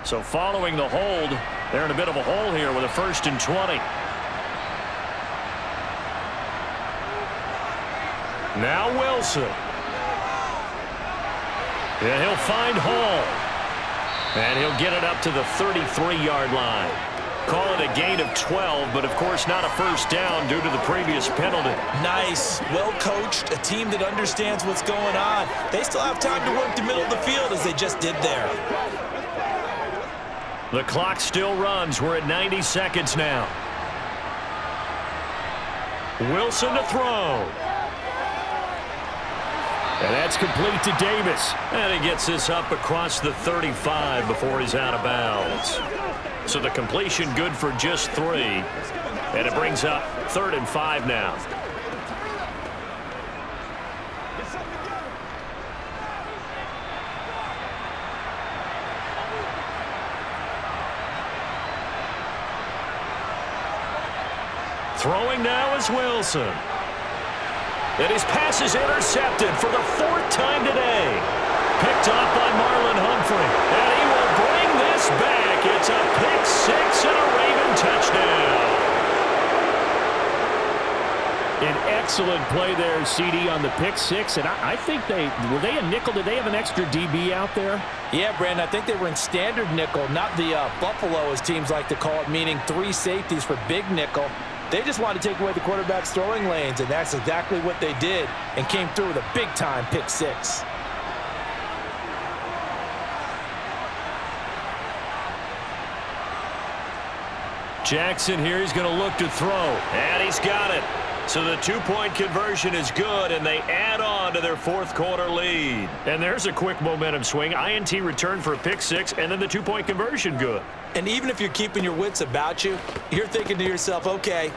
So following the hold, they're in a bit of a hole here with a 1st and 20. Now Wilson. And he'll find Hall. And he'll get it up to the 33-yard line. Call it a gain of 12, but of course not a 1st down due to the previous penalty. Nice, well coached, a team that understands what's going on. They still have time to work the middle of the field as they just did there. The clock still runs. We're at 90 seconds now. Wilson to throw. And that's complete to Davis. And he gets this up across the 35 before he's out of bounds. So the completion good for just 3. And it brings up 3rd and 5 now. Throwing now is Wilson. And his pass is intercepted for the 4th time today. Picked off by Marlon Humphrey. And he Excellent play there, CD, on the pick six. And I think were they a nickel? Did they have an extra DB out there? Yeah, Brandon, I think they were in standard nickel, not the Buffalo, as teams like to call it, meaning 3 safeties for big nickel. They just wanted to take away the quarterback's throwing lanes, and that's exactly what they did, and came through with a big-time pick six. Jackson here, he's going to look to throw, and he's got it. So the 2-point conversion is good, and they add on to their fourth quarter lead. And there's a quick momentum swing. INT return for a pick six, and then the 2-point conversion good. And even if you're keeping your wits about you, you're thinking to yourself, okay,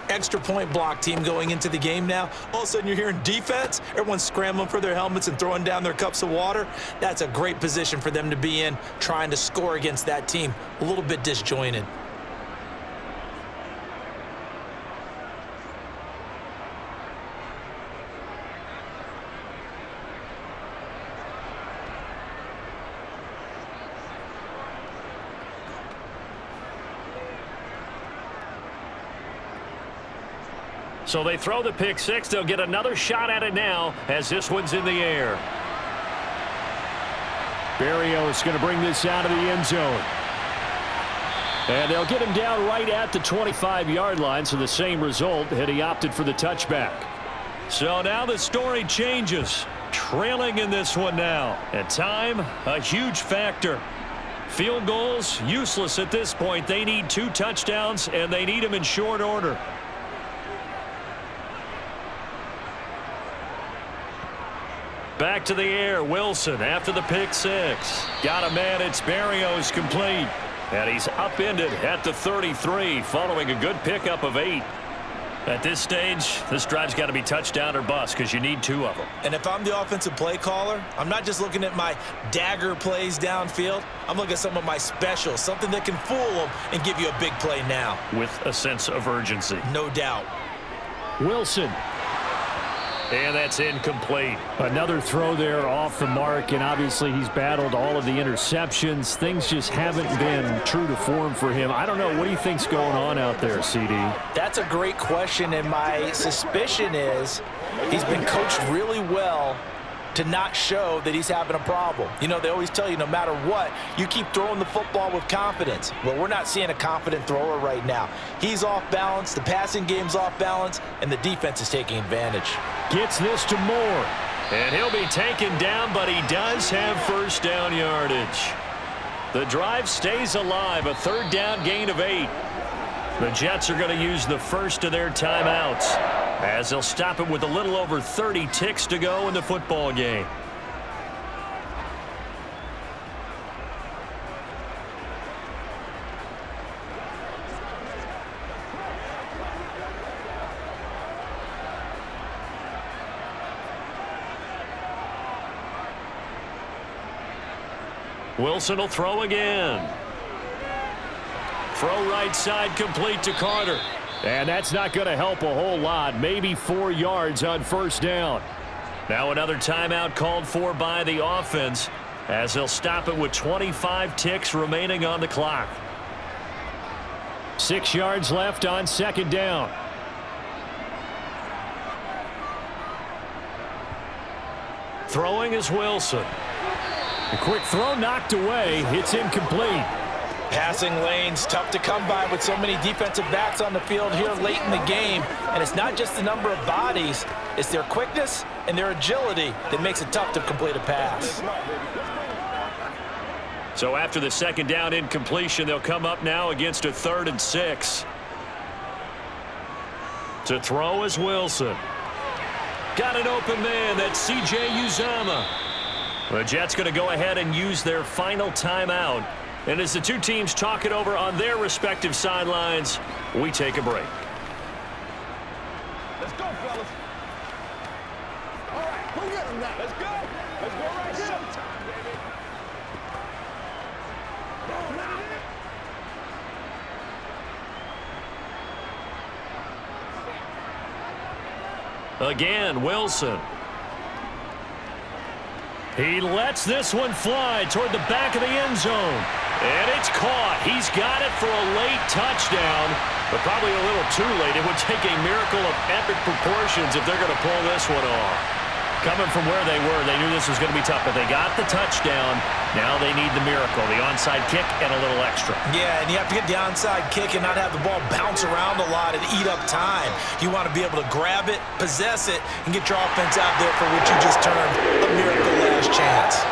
extra point block team going into the game now. All of a sudden you're hearing defense. Everyone's scrambling for their helmets and throwing down their cups of water. That's a great position for them to be in, trying to score against that team. A little bit disjointed. So they throw the pick six. They'll get another shot at it now as this one's in the air. Berrios going to bring this out of the end zone. And they'll get him down right at the 25-yard line, so the same result had he opted for the touchback. So now the story changes. Trailing in this one now. And time, a huge factor. Field goals, useless at this point. They need 2 touchdowns, and they need them in short order. Back to the air, Wilson after the pick six. Got a man, it's Berrios, complete. And he's upended at the 33 following a good pickup of 8. At this stage, this drive's got to be touchdown or bust because you need 2 of them. And if I'm the offensive play caller, I'm not just looking at my dagger plays downfield. I'm looking at some of my specials, something that can fool them and give you a big play now. With a sense of urgency. No doubt. Wilson. And that's incomplete. Another throw there off the mark, and obviously he's battled all of the interceptions. Things just haven't been true to form for him. I don't know. What do you think's going on out there, CD? That's a great question, and my suspicion is he's been coached really well to not show that he's having a problem. You know, they always tell you no matter what, you keep throwing the football with confidence. Well, we're not seeing a confident thrower right now. He's off balance, the passing game's off balance, and the defense is taking advantage. Gets this to Moore. And he'll be taken down, but he does have first down yardage. The drive stays alive, a 3rd down gain of 8. The Jets are going to use the first of their timeouts as they'll stop it with a little over 30 ticks to go in the football game. Wilson will throw again. Throw right side complete to Carter. And that's not going to help a whole lot. Maybe 4 yards on first down. Now another timeout called for by the offense as they'll stop it with 25 ticks remaining on the clock. 6 yards left on 2nd down. Throwing is Wilson. A quick throw knocked away. It's incomplete. Passing lanes tough to come by with so many defensive backs on the field here late in the game. And it's not just the number of bodies, it's their quickness and their agility that makes it tough to complete a pass. So after the 2nd down incompletion, they'll come up now against a 3rd and 6. To throw is Wilson. Got an open man. That's C.J. Uzomah. The Jets going to go ahead and use their final timeout. And as the 2 teams talk it over on their respective sidelines, we take a break. Let's go, fellas. All right, who got him now? Let's go. Let's go right showtime, baby. Again, Wilson. He lets this one fly toward the back of the end zone. And it's caught. He's got it for a late touchdown, but probably a little too late. It would take a miracle of epic proportions if they're going to pull this one off. Coming from where they were, they knew this was going to be tough, but they got the touchdown. Now they need the miracle, the onside kick and a little extra. Yeah, and you have to get the onside kick and not have the ball bounce around a lot and eat up time. You want to be able to grab it, possess it, and get your offense out there for what you just termed a miracle last chance.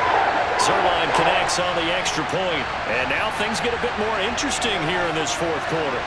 Zerline connects on the extra point, and now things get a bit more interesting here in this fourth quarter.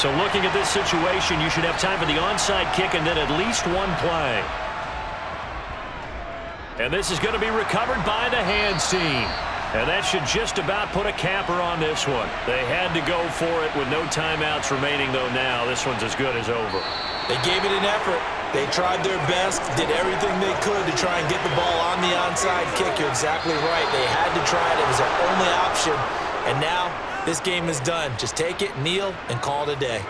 So looking at this situation, you should have time for the onside kick and then at least one play. And this is going to be recovered by the hands team. And that should just about put a capper on this one. They had to go for it with no timeouts remaining, though now this one's as good as over. They gave it an effort. They tried their best, did everything they could to try and get the ball on the onside kick. You're exactly right. They had to try it. It was their only option. And now this game is done. Just take it, kneel, and call it a day.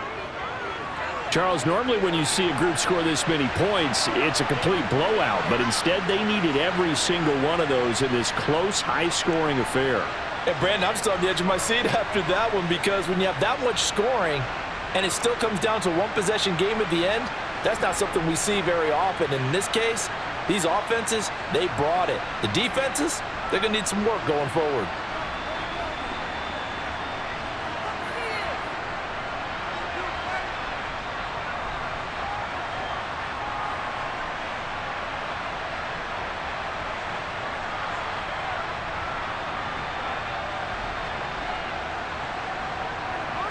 Charles, normally when you see a group score this many points, it's a complete blowout. But instead, they needed every single one of those in this close, high-scoring affair. And Brandon, I'm still on the edge of my seat after that one, because when you have that much scoring and it still comes down to a one-possession game at the end, that's not something we see very often. And in this case, these offenses, they brought it. The defenses, they're going to need some work going forward.